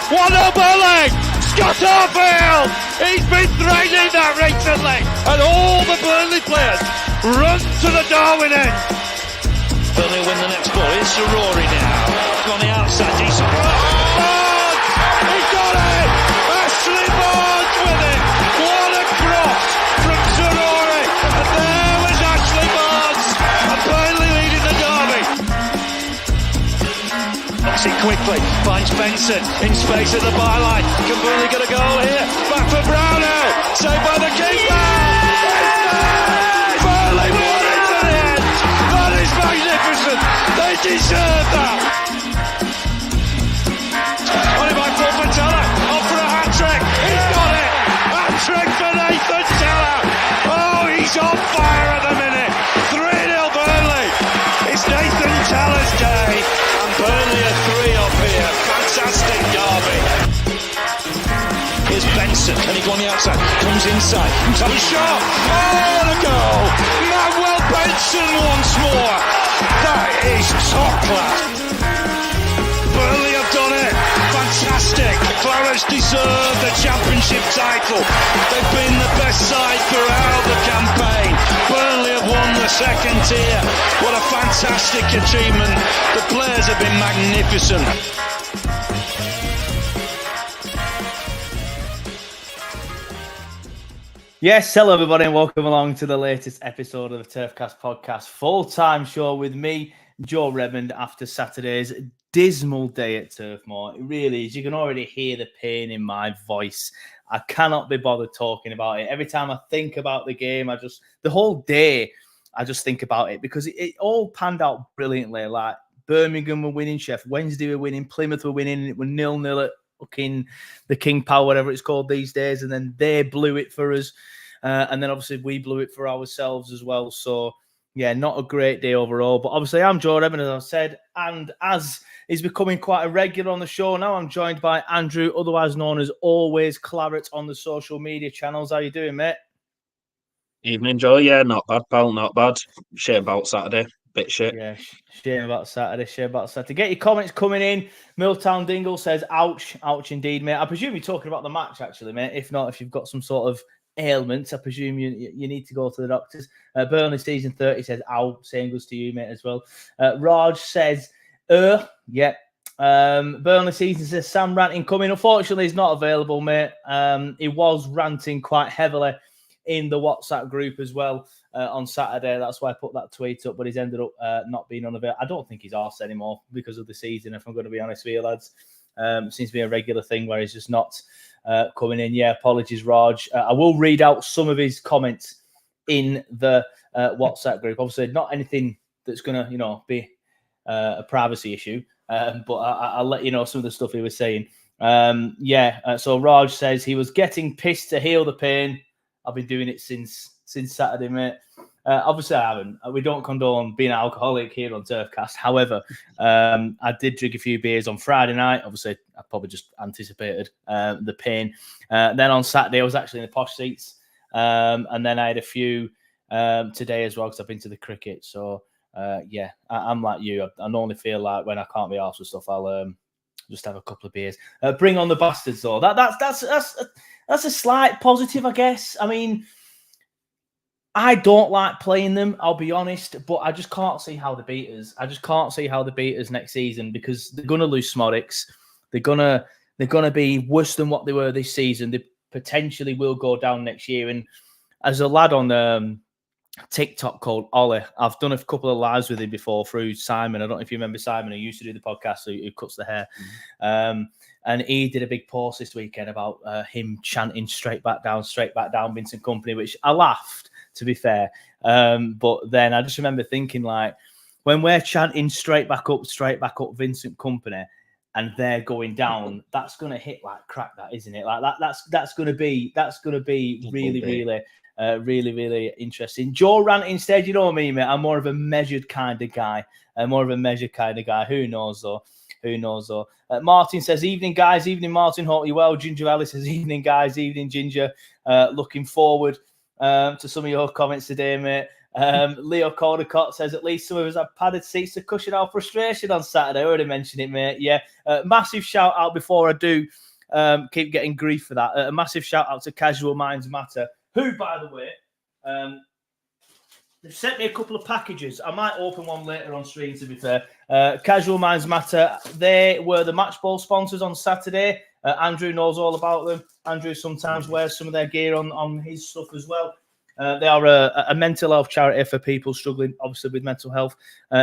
What a bully! Scott Arfield! He's been threatening that recently, and all the Burnley players run to the Darwin end. Burnley win the next ball. Here's Sir Rory now. On the outside, decent. Barnes! He got it! Ashley Barnes with it! What a cross from Sir Rory! And there was Ashley Barnes! And Burnley leading the derby. Knocks it quickly. Finds Benson in space at the byline. Can Burnley get a goal here? Back for Brownell. Saved by the keeper! Burnley won it to the end! That is magnificent! They deserve that! On it by Paul Patella. On for a hat-trick. He's got it! Hat-trick for Nathan Teller! Oh, he's on fire at the minute! 3-0 Burnley! It's Nathan Teller's day! And Burnley are 3 up here. Fantastic derby. Here's Benson. Can he go on the outside? Comes inside. Top shot. Oh, the goal! Manuel Benson once more! That is top class! Burnley have done it! Fantastic! Clarets deserve the championship title. They've been the best side throughout the campaign. Burnley have won the second tier. What a fantastic achievement. The players have been magnificent. Yes, hello everybody and welcome along to the latest episode of the TurfCast podcast. Full-time show with me, Joe Redmond, after Saturday's dismal day at Turf Moor. It really is. You can already hear the pain in my voice. I cannot be bothered talking about it. Every time I think about the game, the whole day, I just think about it because it all panned out brilliantly. Like Birmingham were winning, Sheffield Wednesday were winning, Plymouth were winning, it was 0-0 at fucking the King Power, whatever it's called these days, and then they blew it for us. And then obviously we blew it for ourselves as well. So yeah, not a great day overall. But obviously I'm Joe Redmond, as I said, and as is becoming quite a regular on the show now, I'm joined by Andrew, otherwise known as Always Clarets on the social media channels. How you doing, mate? Evening, Joe. Yeah, not bad, pal. Not bad. Shit about Saturday. Bit shit. Yeah, shame about Saturday. Get your comments coming in. Milltown Dingle says, ouch. Ouch indeed, mate. I presume you're talking about the match, actually, mate. If not, if you've got some sort of ailments, I presume you need to go to the doctors. Burnley season 30 says, ow. Same goes to you, mate, as well. Raj says, yeah. Burnley season says, Sam ranting coming. Unfortunately, he's not available, mate. He was ranting quite heavily in the WhatsApp group as well on Saturday. That's why I put that tweet up, but he's ended up not being unavailable. I don't think he's arsed anymore because of the season, if I'm going to be honest with you, lads. Seems to be a regular thing where he's just not coming in. Yeah, apologies, Raj. I will read out some of his comments in the WhatsApp group. Obviously, not anything that's going to, be a privacy issue, but I'll let you know some of the stuff he was saying. So Raj says he was getting pissed to heal the pain. I've been doing it since Saturday, mate. Obviously, I haven't. We don't condone being an alcoholic here on TurfCast. However, I did drink a few beers on Friday night. Obviously, I probably just anticipated the pain. Then on Saturday, I was actually in the posh seats. And then I had a few today as well because I've been to the cricket. So, I'm like you. I normally feel like when I can't be arsed with stuff, I'll just have a couple of beers. Bring on the bastards, though. That's a slight positive, I guess. I mean, I don't like playing them, I'll be honest, but I just can't see how they beat us. I just can't see how they beat us next season because they're going to lose Smorix. They're gonna be worse than what they were this season. They potentially will go down next year. And as a lad on TikTok called Ollie, I've done a couple of lives with him before through Simon. I don't know if you remember Simon, who used to do the podcast, who cuts the hair. And he did a big post this weekend about him chanting straight back down, Vincent Kompany, which I laughed, to be fair. But then I just remember thinking, like, when we're chanting straight back up, Vincent Kompany, and they're going down, that's going to hit like crack, that, isn't it? Like that's going to be really interesting. Joe ranting instead, you know what I mean, mate? I'm more of a measured kind of guy. Who knows though? Martin says, evening guys, evening Martin, hope you well. Ginger Ellis says, evening guys, evening Ginger. Looking forward to some of your comments today, mate. Leo Caldecott says, at least some of us have padded seats to cushion our frustration on Saturday. I already mentioned it, mate. Yeah. Massive shout out before I do keep getting grief for that. A massive shout out to Casual Minds Matter, who, by the way, they've sent me a couple of packages. I might open one later on stream, to be fair. Casual Minds Matter, they were the match ball sponsors on Saturday. Andrew knows all about them. Andrew sometimes wears some of their gear on his stuff as well. They are a mental health charity for people struggling, obviously, with mental health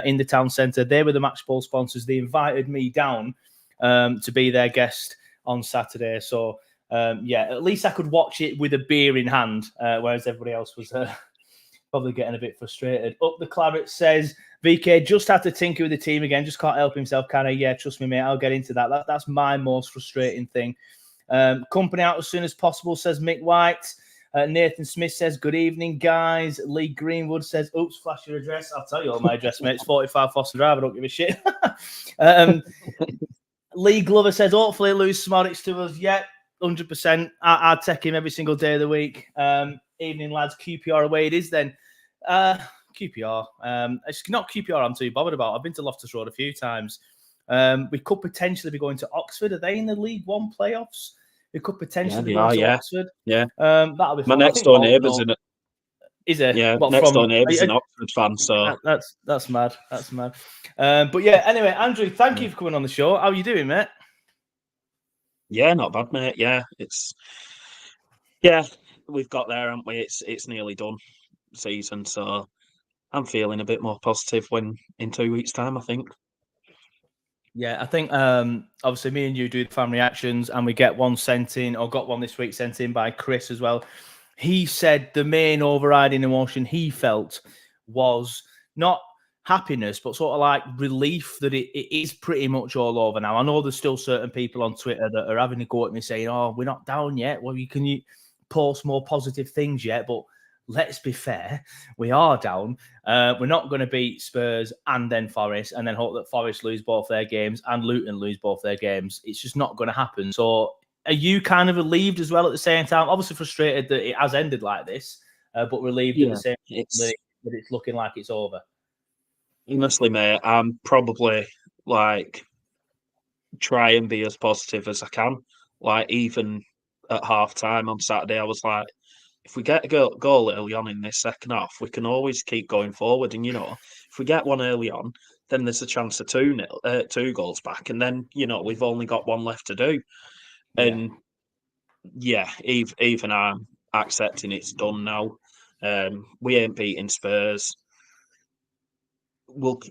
in the town centre. They were the match ball sponsors. They invited me down to be their guest on Saturday. So, at least I could watch it with a beer in hand, whereas everybody else was probably getting a bit frustrated. Up the Clarets says, VK just had to tinker with the team again. Just can't help himself, can he? Yeah, trust me, mate. I'll get into that. That's my most frustrating thing. Kompany out as soon as possible, says Mick White. Nathan Smith says, good evening, guys. Lee Greenwood says, oops, flash your address. I'll tell you all my address, mate. It's 45 Foster Drive. I don't give a shit. Lee Glover says, hopefully lose Smorix to us. Yeah, 100%. I'd take him every single day of the week. Evening, lads. QPR away it is then. QPR. It's not QPR I'm too bothered about. I've been to Loftus Road a few times. We could potentially be going to Oxford. Are they in the League One playoffs? We could potentially be going to Oxford. Yeah. That'll be fun. My next door neighbour's in it. Is it? Yeah, next door neighbour's an Oxford fan, so that's mad. That's mad. But yeah, anyway, Andrew, thank you for coming on the show. How are you doing, mate? Yeah, not bad, mate. Yeah, we've got there, haven't we? It's nearly done season, so I'm feeling a bit more positive when in 2 weeks' time, I think. Yeah, I think obviously me and you do the fan reactions, and we get one sent in, or got one this week sent in by Chris as well. He said the main overriding emotion he felt was not happiness, but sort of like relief that it is pretty much all over now. I know there's still certain people on Twitter that are having a go at me saying, oh, we're not down yet. Well, you post more positive things yet, but let's be fair, we are down. We're not going to beat Spurs and then Forest and then hope that Forest lose both their games and Luton lose both their games. It's just not going to happen. So are you kind of relieved as well at the same time? Obviously frustrated that it has ended like this, but relieved at the same time that it's looking like it's over. Honestly, mate, I'm probably try and be as positive as I can. Like, even at half time on Saturday, I was like, if we get a goal early on in this second half, we can always keep going forward. And, if we get one early on, then there's a chance of 2 goals back. And then, we've only got one left to do. And, even I'm accepting it's done now. We ain't beating Spurs.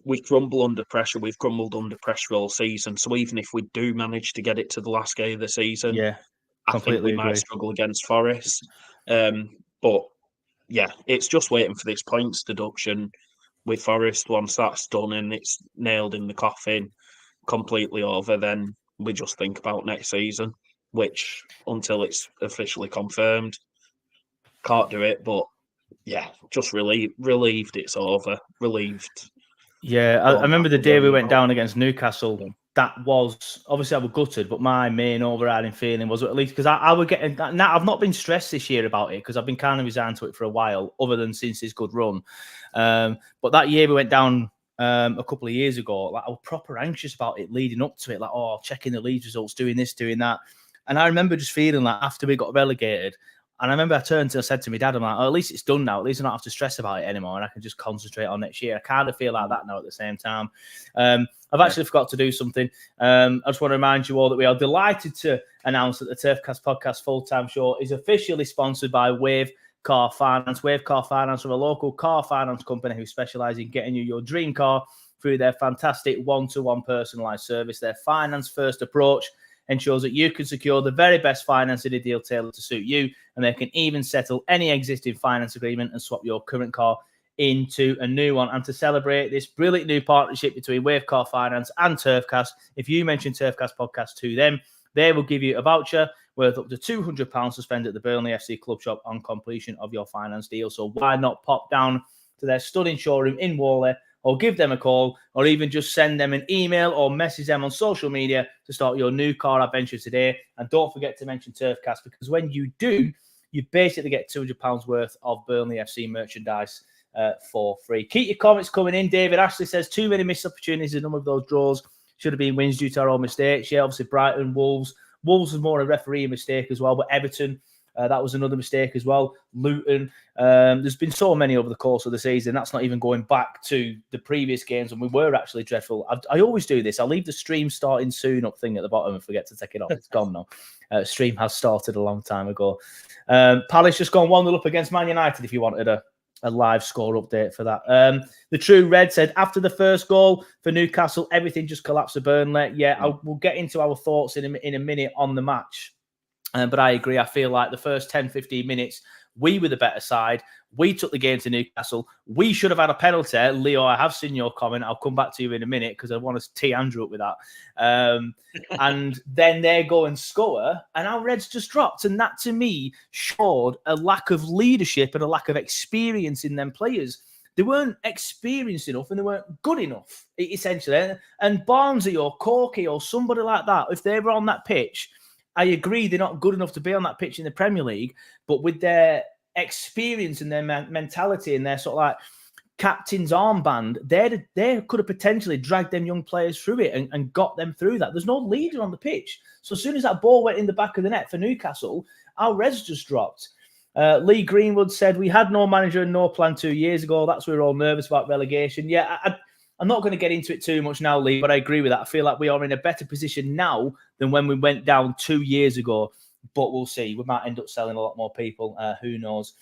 We crumble under pressure. We've crumbled under pressure all season. So even if we do manage to get it to the last game of the season, I think we might struggle against Forest. But it's just waiting for this points deduction with Forest. Once that's done and it's nailed in the coffin, completely over, then we just think about next season, which until it's officially confirmed, can't do it. But just relieved it's over. Relieved. Yeah, I remember the day we went down against Newcastle. That was obviously I was gutted, but my main overriding feeling was at least because I would get now. I've not been stressed this year about it because I've been kind of resigned to it for a while, other than since this good run. But that year we went down a couple of years ago. I was proper anxious about it leading up to it, checking the league results, doing this, doing that. And I remember just feeling like after we got relegated. And I remember I said to my dad, I'm like, oh, at least it's done now. At least I don't have to stress about it anymore. And I can just concentrate on next year. I kind of feel like that now at the same time. I've actually forgot to do something. I just want to remind you all that we are delighted to announce that the TurfCast podcast full-time show is officially sponsored by Wave Car Finance. Wave Car Finance are a local car finance company who specialise in getting you your dream car through their fantastic one-to-one personalised service. Their finance-first approach ensures that you can secure the very best finance in a deal tailored to suit you, and they can even settle any existing finance agreement and swap your current car into a new one. And to celebrate this brilliant new partnership between Wave Car Finance and TurfCast, if you mention TurfCast podcast to them, they will give you a voucher worth up to £200 to spend at the Burnley FC Club Shop on completion of your finance deal. So why not pop down to their stunning showroom in Whalley, or give them a call, or even just send them an email or message them on social media to start your new car adventure today. And don't forget to mention TurfCast, because when you do, you basically get £200 worth of Burnley FC merchandise for free. Keep your comments coming in. David Ashley says, too many missed opportunities in some of those draws. Should have been wins due to our own mistakes. Yeah, obviously Brighton, Wolves. Wolves was more a referee mistake as well, but Everton, that was another mistake as well. Luton. There's been so many over the course of the season. That's not even going back to the previous games when we were actually dreadful. I always do this. I leave the stream starting soon up thing at the bottom and forget to take it off. It's gone now. Stream has started a long time ago. Palace just gone 1-0 up against Man United if you wanted a live score update for that. The True Red said, after the first goal for Newcastle, everything just collapsed for Burnley. Yeah, we'll get into our thoughts in a minute on the match. But I agree. I feel like the first 10, 15 minutes, we were the better side. We took the game to Newcastle. We should have had a penalty. Leo, I have seen your comment. I'll come back to you in a minute because I want to tee Andrew up with that. And then they go and score, and our Reds just dropped. And that, to me, showed a lack of leadership and a lack of experience in them players. They weren't experienced enough and they weren't good enough, essentially. And Barnsley or Corky or somebody like that, if they were on that pitch, I agree they're not good enough to be on that pitch in the Premier League, but with their experience and their mentality and their sort of like captain's armband, they could have potentially dragged them young players through it and got them through that. There's no leader on the pitch. So as soon as that ball went in the back of the net for Newcastle, our Reds just dropped. Lee Greenwood said, we had no manager and no plan 2 years ago. That's why we're all nervous about relegation. Yeah, I'm not going to get into it too much now, Lee, but I agree with that. I feel like we are in a better position now than when we went down 2 years ago. But we'll see. We might end up selling a lot more people. Who knows?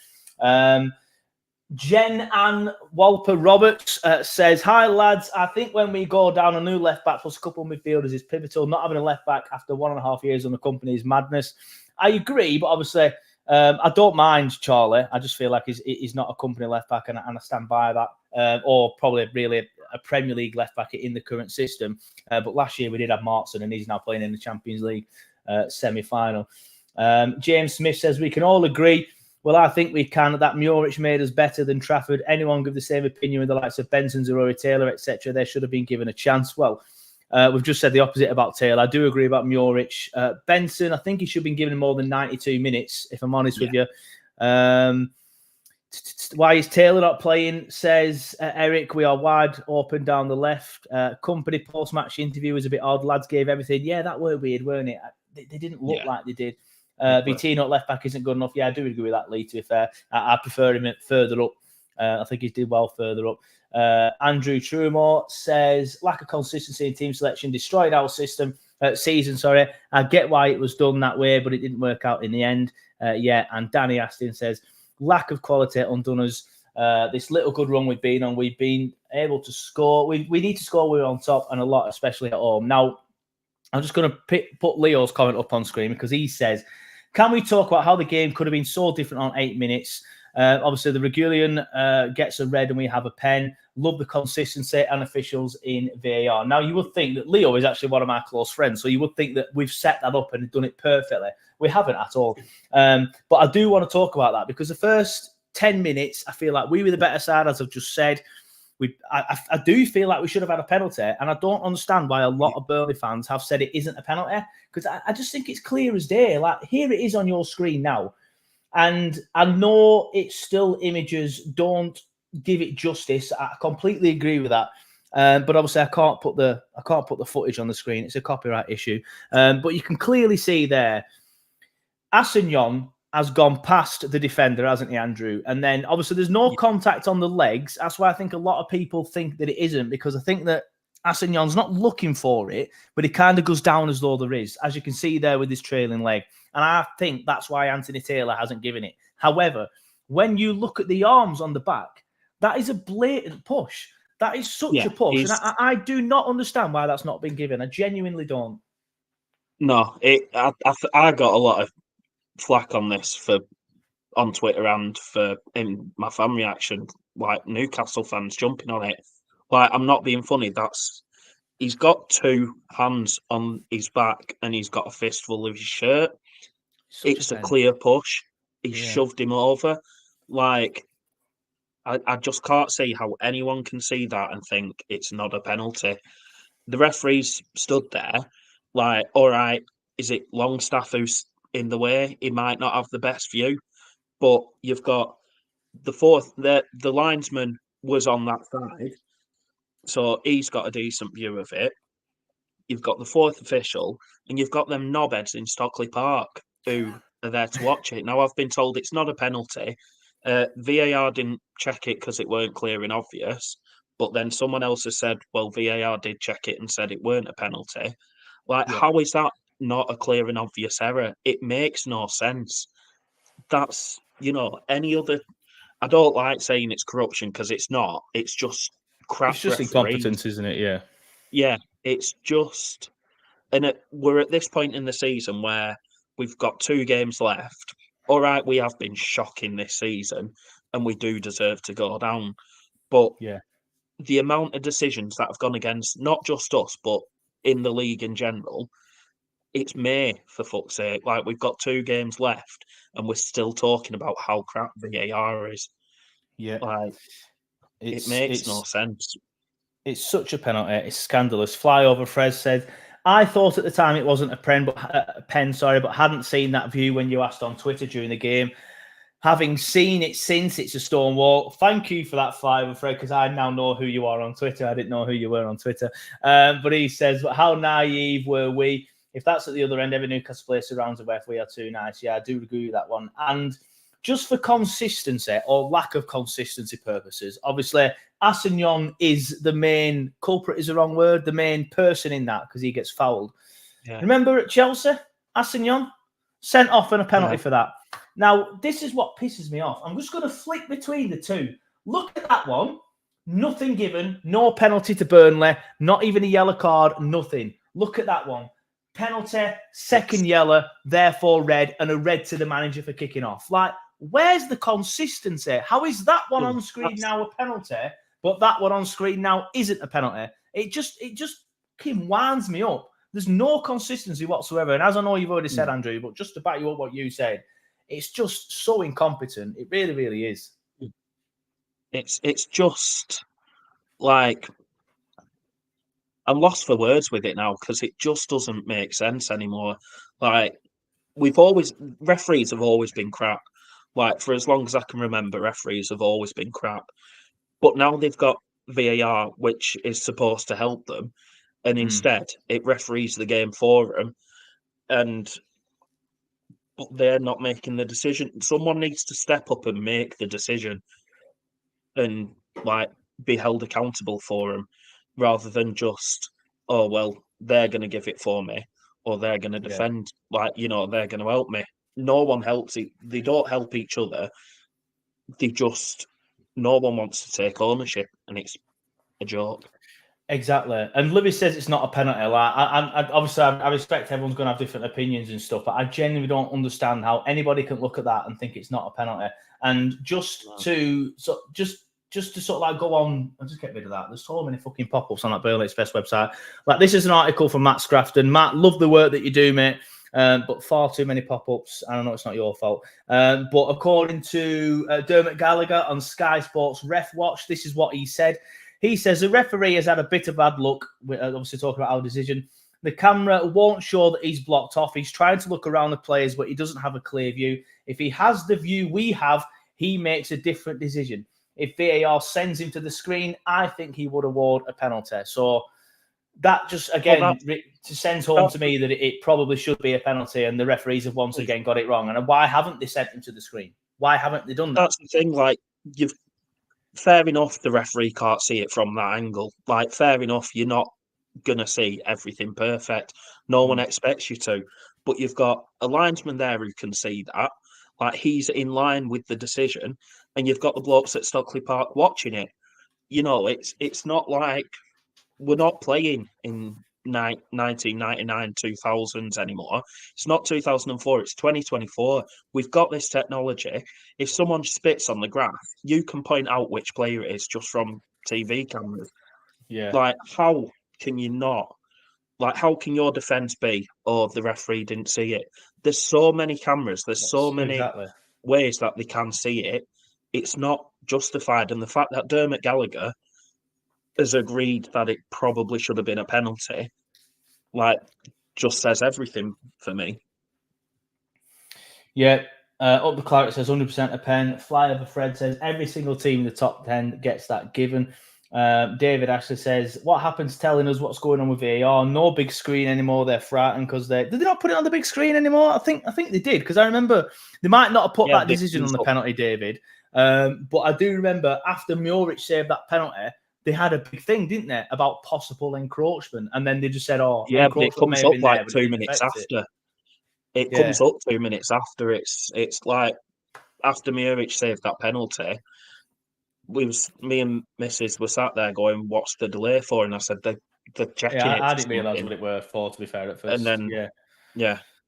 Jen Ann Walper Roberts says, hi, lads. I think when we go down a new left-back plus a couple of midfielders is pivotal. Not having a left-back after 1.5 years on the Kompany is madness. I agree, but obviously I don't mind Charlie. I just feel like he's not a Kompany left-back, and I stand by that. Or probably really a Premier League left-back in the current system. But last year we did have Martson, and he's now playing in the Champions League semi-final. James Smith says, we can all agree. Well, I think we can. That Muric made us better than Trafford. Anyone give the same opinion with the likes of Benson, Rory Taylor, etc.? They should have been given a chance. Well, we've just said the opposite about Taylor. I do agree about Muric. Benson, I think he should have been given more than 92 minutes, if I'm honest with you. Why is Taylor not playing? Says Eric, we are wide open down the left. Kompany post-match interview was a bit odd. Lads gave everything. Yeah, that were weird, weren't it? They didn't look like they did. Vitino at left back isn't good enough. Yeah, I do agree with that, Lee, to be fair. I prefer him further up. I think he did well further up. Andrew Trumore says, lack of consistency in team selection destroyed our season. I get why it was done that way, but it didn't work out in the end. And Danny Aston says, lack of quality undone us. This little good run we've been on, we've been able to score. We need to score. We're on top and a lot, especially at home. Now, I'm just going to put Leo's comment up on screen because he says, can we talk about how the game could have been so different on 8 minutes? Obviously, the Regulian gets a red and we have a pen. Love the consistency and officials in VAR. Now, you would think that Leo is actually one of my close friends, so you would think that we've set that up and done it perfectly. We haven't at all. But I do want to talk about that because the first 10 minutes, I feel like we were the better side, as I've just said. I do feel like we should have had a penalty, and I don't understand why a lot of Burnley fans have said it isn't a penalty, because I just think it's clear as day. Like, here it is on your screen now, and I know it's still images, don't give it justice. I completely agree with that, but obviously I can't put the footage on the screen. It's a copyright issue, but you can clearly see there, Assignon has gone past the defender, hasn't he, Andrew? And then, obviously, there's no contact on the legs. That's why I think a lot of people think that it isn't, because I think that Assignon's not looking for it, but he kind of goes down as though there is, as you can see there with his trailing leg. And I think that's why Anthony Taylor hasn't given it. However, when you look at the arms on the back, that is a blatant push. That is such a push. And I do not understand why that's not been given. I genuinely don't. No, I got a lot of flack on this on Twitter and in my fan reaction, like Newcastle fans jumping on it. Like, I'm not being funny. He's got two hands on his back and he's got a fistful of his shirt. It's a clear push. He shoved him over. Like, I just can't see how anyone can see that and think it's not a penalty. The referees stood there, like, all right, is it Longstaff who's in the way? He might not have the best view, but you've got the linesman was on that side, so he's got a decent view of it. You've got the fourth official, and you've got them knobheads in Stockley Park who are there to watch it. Now, I've been told it's not a penalty. VAR didn't check it because it weren't clear and obvious. But then someone else has said, well, VAR did check it and said it weren't a penalty. Like, how is that not a clear and obvious error? It makes no sense. That's, any other... I don't like saying it's corruption because it's not. It's just crap. It's just incompetence, isn't it? Yeah. Yeah, it's just... And we're at this point in the season where we've got 2 games left. All right, we have been shocking this season and we do deserve to go down. But the amount of decisions that have gone against not just us, but in the league in general, it's May, for fuck's sake. Like, we've got 2 games left and we're still talking about how crap VAR is. Yeah. Like, it makes no sense. It's such a penalty. It's scandalous. Flyover Fred said, I thought at the time it wasn't a pen, but hadn't seen that view when you asked on Twitter during the game. Having seen it since, it's a Stonewall. Thank you for that, Flyover Fred, because I now know who you are on Twitter. I didn't know who you were on Twitter. But he says, how naive were we? If that's at the other end, every Newcastle player surrounds the ref. We are too nice. Yeah, I do agree with that one. And just for consistency or lack of consistency purposes, obviously, Assignon is the main culprit, is the wrong word, the main person in that because he gets fouled. Yeah. Remember at Chelsea, Assignon sent off on a penalty for that. Now, this is what pisses me off. I'm just going to flick between the two. Look at that one. Nothing given. No penalty to Burnley. Not even a yellow card. Nothing. Look at that one. Penalty, second yellow, therefore red, and a red to the manager for kicking off. Like, where's the consistency? How is that one on screen now a penalty, but that one on screen now isn't a penalty? It just winds me up. There's no consistency whatsoever. And as I know you've already said, Andrew, but just to back you up what you said, it's just so incompetent. It really, really is. It's just like, I'm lost for words with it now because it just doesn't make sense anymore. Like, referees have always been crap. Like, for as long as I can remember, referees have always been crap. But now they've got VAR, which is supposed to help them, and instead it referees the game for them, but they're not making the decision. Someone needs to step up and make the decision and, like, be held accountable for them, rather than just, oh, well, they're going to give it for me, or they're going to defend, they're going to help me. No one helps. They don't help each other. No one wants to take ownership, and it's a joke. Exactly. And Libby says it's not a penalty. Like, I respect everyone's going to have different opinions and stuff, but I genuinely don't understand how anybody can look at that and think it's not a penalty. And just to sort of like go on and just get rid of that. There's so many fucking pop-ups on that Burnley Express website. Like, this is an article from Matt Scrafton. Matt, love the work that you do, mate. But far too many pop-ups. I know it's not your fault. But according to Dermot Gallagher on Sky Sports Ref Watch, this is what he said. He says the referee has had a bit of bad luck. We're obviously talking about our decision. The camera won't show that he's blocked off. He's trying to look around the players, but he doesn't have a clear view. If he has the view we have, he makes a different decision. If VAR sends him to the screen, I think he would award a penalty. So that just, again, sends home to me that it probably should be a penalty, and the referees have once again got it wrong. And why haven't they sent him to the screen? Why haven't they done that? That's the thing. Like, fair enough, the referee can't see it from that angle. Like, fair enough, you're not going to see everything perfect. No one expects you to. But you've got a linesman there who can see that. Like, he's in line with the decision. And you've got the blokes at Stockley Park watching it. It's not like we're not playing in 1999, 2000s anymore. It's not 2004, it's 2024. We've got this technology. If someone spits on the graph, you can point out which player it is just from TV cameras. Yeah. Like, how can you not? Like, how can your defence be, oh, the referee didn't see it? There's so many cameras. There's so many ways that they can see it. It's not justified. And the fact that Dermot Gallagher has agreed that it probably should have been a penalty, like, just says everything for me. Yeah. Up the Clarets says 100% a pen. Flyover Fred says every single team in the top 10 gets that given. David Ashley says, what happens telling us what's going on with VAR? No big screen anymore. They're frightened because did they not put it on the big screen anymore? I think they did, because I remember they might not have put that decision on the penalty, David. But I do remember after Muric saved that penalty, they had a big thing, didn't they, about possible encroachment, and then they just said, "Oh, yeah, but it comes up like 2 minutes after. It comes up 2 minutes after. It's like after Muric saved that penalty, me and Mrs. were sat there going, "What's the delay for?" And I said, "They're checking it." I didn't realise what it were for. To be fair, at first, and then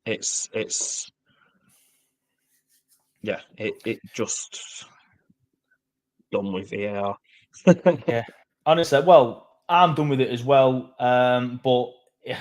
it's it just done with VAR. Yeah, honestly, well, I'm done with it as well. But yeah,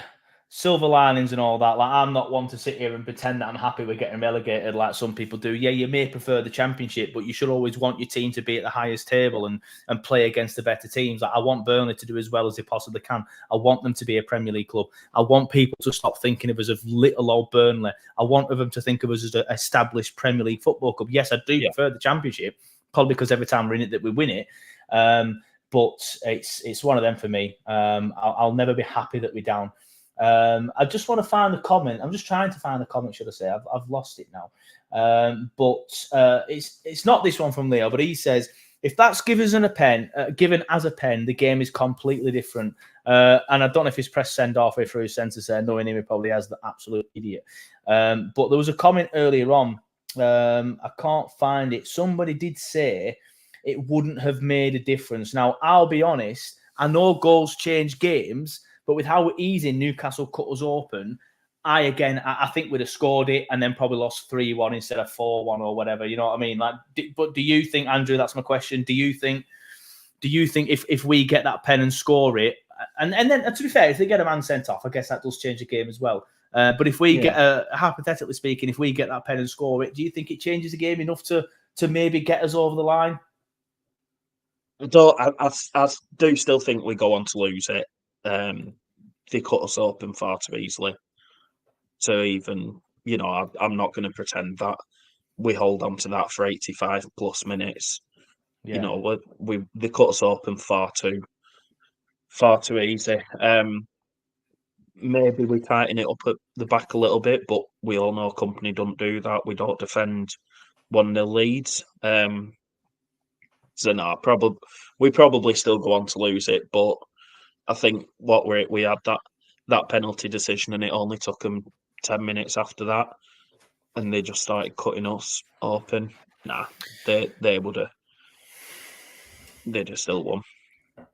silver linings and all that. Like, I'm not one to sit here and pretend that I'm happy with getting relegated like some people do. Yeah, you may prefer the Championship, but you should always want your team to be at the highest table and play against the better teams. Like, I want Burnley to do as well as they possibly can. I want them to be a Premier League club. I want people to stop thinking of us as little old Burnley. I want them to think of us as an established Premier League football club. Yes, I do prefer the Championship, probably because every time we're in it that we win it. But it's one of them for me. I'll never be happy that we're down. I just want to find the comment. I'm just trying to find the comment, should I say. I've lost it now. But it's not this one from Leo, but he says, if that's given as a pen, the game is completely different. And I don't know if he's pressed send halfway through his sentence there, knowing him, he probably has, the absolute idiot. But there was a comment earlier on. I can't find it. Somebody did say it wouldn't have made a difference. Now, I'll be honest, I know goals change games, but with how easy Newcastle cut us open, I think we'd have scored it and then probably lost 3-1 instead of 4-1 or whatever. You know what I mean? Like, but do you think, Andrew, that's my question, do you think if we get that pen and score it, and then, to be fair, if they get a man sent off, I guess that does change the game as well. But if we get, hypothetically speaking, if we get that pen and score it, do you think it changes the game enough to maybe get us over the line? I do still think we go on to lose it. They cut us open far too easily. So even, I'm not going to pretend that we hold on to that for 85 plus minutes. Yeah. They cut us open far too easy. Maybe we tighten it up at the back a little bit, but we all know Kompany don't do that. We don't defend 1-0 leads. So no, we probably still go on to lose it, but I think we had that penalty decision, and it only took them 10 minutes after that, and they just started cutting us open. Nah, they would have. They'd have still won.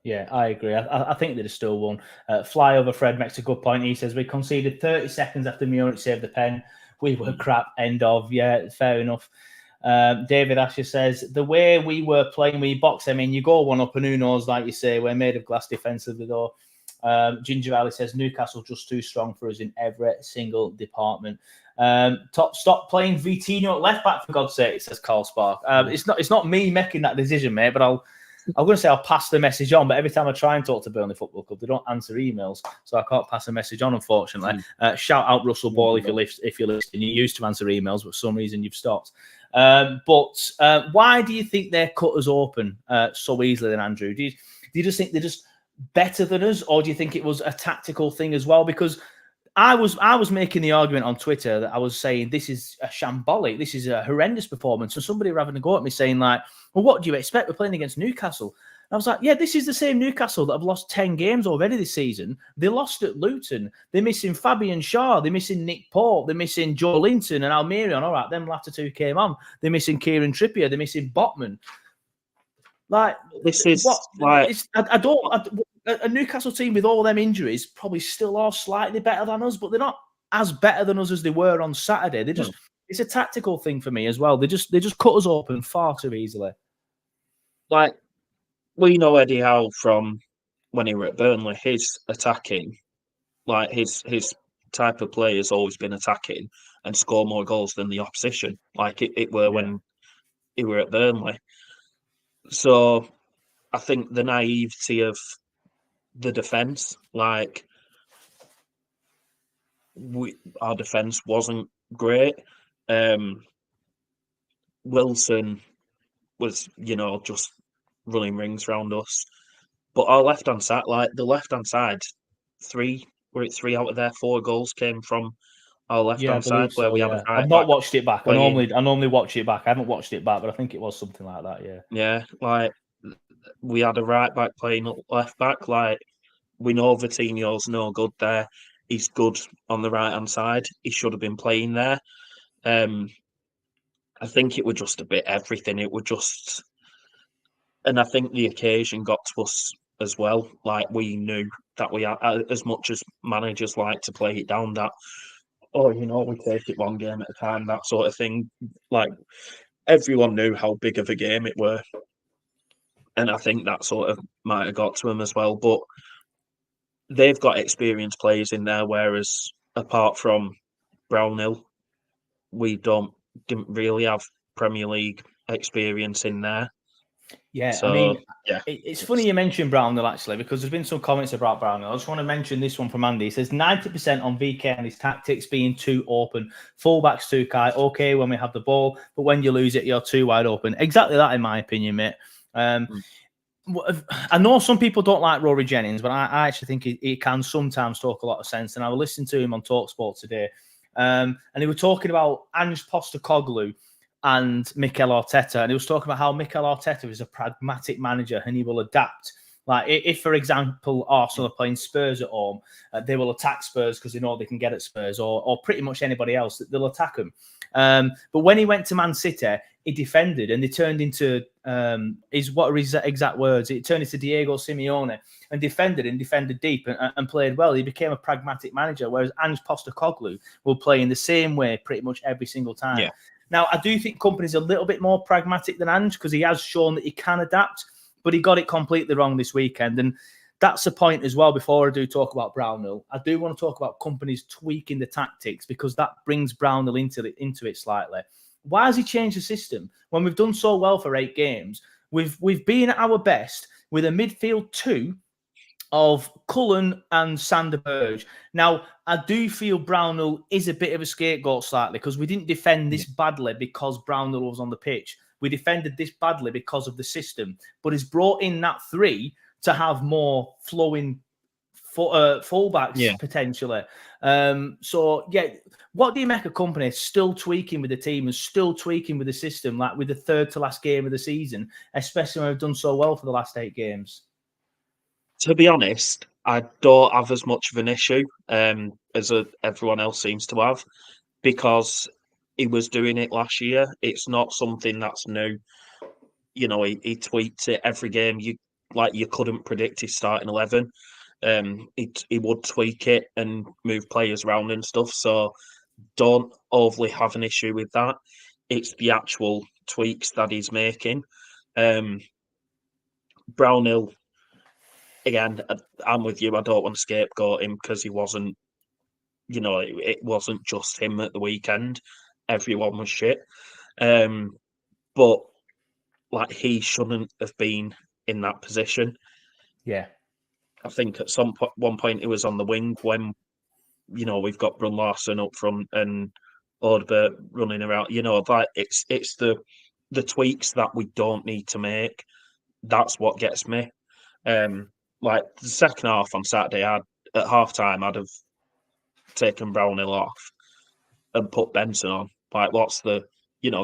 Yeah, I agree. I think they'd have still won. Flyover Fred makes a good point. He says, we conceded 30 seconds after Muric saved the pen. We were crap. End of. Yeah, fair enough. David Asher says, the way we were playing, we box them in, you go one up and who knows, like you say, we're made of glass defensively though. Ginger Alley says, Newcastle just too strong for us in every single department. Stop playing Vitinho at left back, for God's sake, says Carl Spark. It's not me making that decision, mate, but I'm going to say I'll pass the message on, but every time I try and talk to Burnley Football Club, they don't answer emails, so I can't pass a message on, unfortunately. Shout out Russell Ball if you're listening. You used to answer emails, but for some reason you've stopped. But why do you think they cut us open so easily then, Andrew? Do you just think they're just better than us, or do you think it was a tactical thing as well? Because I was making the argument on Twitter that I was saying this is a shambolic, this is a horrendous performance, and somebody were having a go at me saying like, well, what do you expect? We're playing against Newcastle. And I was like, yeah, this is the same Newcastle that have lost 10 games already this season. They lost at Luton. They're missing Fabian Schär. They're missing Nick Pope. They're missing Joe Linton and Almirion. All right, them latter two came on. They're missing Kieran Trippier. They're missing Botman. Like, this is what? Like, a Newcastle team with all them injuries probably still are slightly better than us, but they're not as better than us as they were on Saturday. They just it's a tactical thing for me as well. They just cut us open far too easily. Like, we know Eddie Howe from when he were at Burnley. His attacking, like his type of play has always been attacking and score more goals than the opposition. Like it were when he were at Burnley. So I think the naivety of the defence, like our defence wasn't great. Wilson was, just running rings around us. But our left-hand side, the left-hand side, three out of their 4 goals came from our left-hand side, where we have a right I've not back watched it back. I playing. normally watch it back. I haven't watched it back, but I think it was something like that. Yeah, we had a right back playing left back. We know Vitinho's no good there. He's good on the right-hand side. He should have been playing there. I think it was just a bit everything. It was just, and I think the occasion got to us as well. We knew that we had, as much as managers like to play it down, that we take it one game at a time, that sort of thing. Everyone knew how big of a game it were, and I think that sort of might have got to them as well. But they've got experienced players in there, whereas apart from Brownhill, we didn't really have Premier League experience in there. Yeah, so, it's funny you mentioned Brownhill, actually, because there's been some comments about Brownhill. I just want to mention this one from Andy. He says 90% on VK and his tactics being too open. Fullbacks too high. Okay, when we have the ball, but when you lose it, you're too wide open. Exactly that, in my opinion, mate. I know some people don't like Rory Jennings, but I actually think he can sometimes talk a lot of sense. And I was listening to him on TalkSport today, and he was talking about Ange Postecoglou and Mikel Arteta, and he was talking about how Mikel Arteta is a pragmatic manager and he will adapt. If, for example, Arsenal are playing Spurs at home, they will attack Spurs because they know they can get at Spurs, or pretty much anybody else, they'll attack them. But when he went to Man City, he defended, and they turned into his exact words? It turned into Diego Simeone, and defended deep and played well. He became a pragmatic manager, whereas Ange Postecoglou will play in the same way pretty much every single time. Yeah. Now, I do think Kompany's a little bit more pragmatic than Ange because he has shown that he can adapt, but he got it completely wrong this weekend. And that's the point as well. Before I do talk about Brownhill, I do want to talk about Kompany's tweaking the tactics, because that brings Brownhill into it slightly. Why has he changed the system when we've done so well for 8 games? We've been at our best with a midfield 2 of Cullen and Sander Berge. Now, I do feel Brownhill is a bit of a scapegoat slightly, because we didn't defend this badly because Brownhill was on the pitch. We defended this badly because of the system, but he's brought in that 3 to have more flowing fullbacks potentially. What do you make of Kompany still tweaking with the team and still tweaking with the system, like with the third to last game of the season, especially when we've done so well for the last 8 games? To be honest, I don't have as much of an issue as everyone else seems to have, because he was doing it last year. It's not something that's new. He tweaked it every game. You couldn't predict his starting 11. He would tweak it and move players around and stuff. So don't overly have an issue with that. It's the actual tweaks that he's making. Brownhill, again, I'm with you. I don't want to scapegoat him because he wasn't, it wasn't just him at the weekend. Everyone was shit. But he shouldn't have been in that position. Yeah. I think at one point he was on the wing when, we've got Brun Larson up front and Ordberg running around. It's the tweaks that we don't need to make. That's what gets me. The second half on Saturday, at half time, I'd have taken Brownhill off and put Benson on. What's the,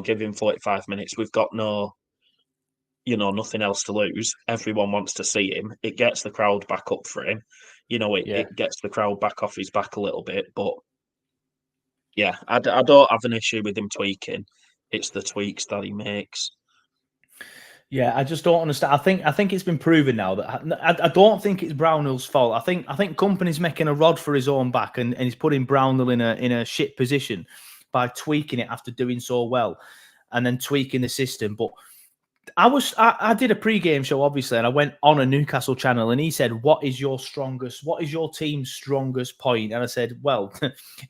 give him 45 minutes. We've got nothing else to lose. Everyone wants to see him. It gets the crowd back up for him. It gets the crowd back off his back a little bit. But yeah, I don't have an issue with him tweaking. It's the tweaks that he makes. Yeah, I just don't understand. I think it's been proven now that I don't think it's Brownhill's fault. I think Kompany's making a rod for his own back, and he's putting Brownhill in a shit position by tweaking it after doing so well, and then tweaking the system. But I did a pre-game show, obviously, and I went on a Newcastle channel, and he said, what is your team's strongest point? And I said, well,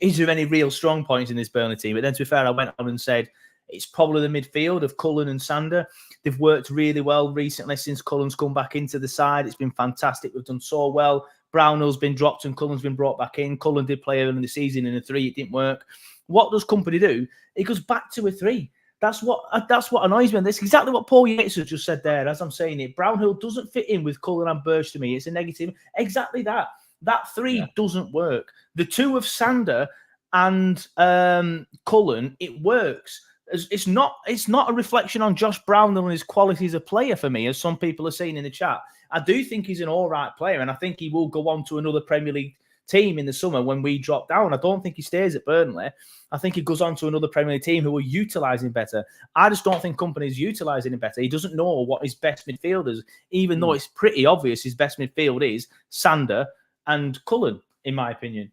is there any real strong points in this Burnley team? But then, to be fair, I went on and said, it's probably the midfield of Cullen and Sander. They've worked really well recently since Cullen's come back into the side. It's been fantastic. We've done so well. Brownhill's been dropped and Cullen's been brought back in. Cullen did play early in the season in a 3. It didn't work. What does Kompany do? He goes back to a 3. That's what annoys me. And this is exactly what Paul Yates has just said there. As I'm saying it, Brownhill doesn't fit in with Cullen and Burge to me. It's a negative. Exactly that. That three doesn't work. The two of Sander and Cullen, it works. It's not a reflection on Josh Brownhill and his quality as a player for me, as some people are saying in the chat. I do think he's an all right player, and I think he will go on to another Premier League team in the summer when we drop down. I don't think he stays at Burnley. I think he goes on to another Premier League team who will utilise him better. I just don't think Kompany's utilising him better. He doesn't know what his best midfield is, even though it's pretty obvious his best midfield is Sander and Cullen, in my opinion.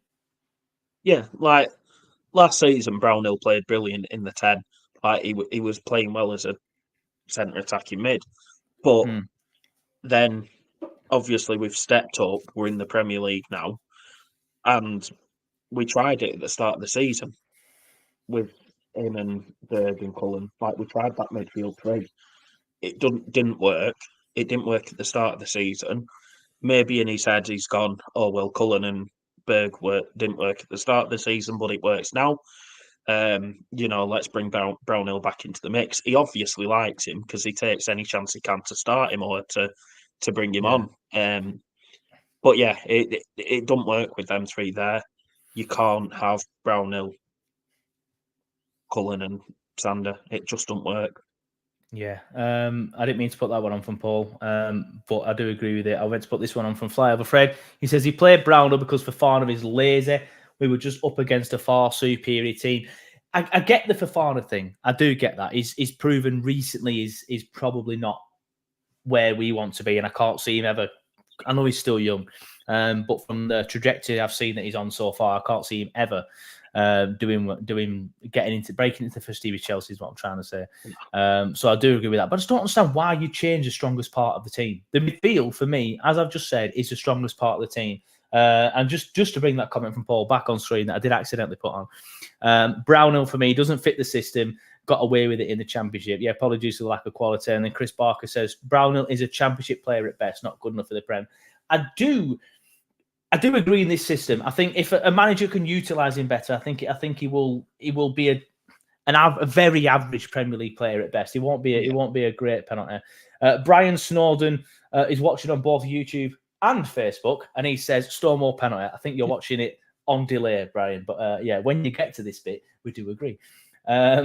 Yeah, like last season, Brownhill played brilliant in the 10. Like he was playing well as a centre attacking mid. But then, obviously, we've stepped up. We're in the Premier League now. And we tried it at the start of the season with him and Berg and Cullen. Like, we tried that midfield three. It didn't work. It didn't work at the start of the season. Maybe in his head he's gone, oh, well, Cullen and Berg didn't work at the start of the season, but it works now. Let's bring Brownhill back into the mix. He obviously likes him because he takes any chance he can to start him or to bring him on. But yeah, it don't work with them three there. You can't have Brownhill, Cullen, and Sander. It just don't work. Yeah, I didn't mean to put that one on from Paul, but I do agree with it. I went to put this one on from Flyover Fred. He says he played Brownhill because Fofana is lazy. We were just up against a far superior team. I get the Fofana thing. I do get that. He's proven recently is probably not where we want to be, and I can't see him ever. I know he's still young, but from the trajectory I've seen that he's on so far, I can't see him ever breaking into first team with Chelsea is what I'm trying to say. So I do agree with that, but I just don't understand why you change the strongest part of the team. The midfield for me, as I've just said, is the strongest part of the team. And just to bring that comment from Paul back on screen that I did accidentally put on, Brownhill for me doesn't fit the system. Got away with it in the Championship. Yeah, probably due to the lack of quality. And then Chris Barker says Brownhill is a Championship player at best, not good enough for the Prem. I do agree in this system. I think if a manager can utilise him better, I think he will be a very average Premier League player at best. He won't be a great penalty. Brian Snowden is watching on both YouTube and Facebook, and he says Stonewall penalty. I think you're watching it on delay, Brian. But when you get to this bit, we do agree. Up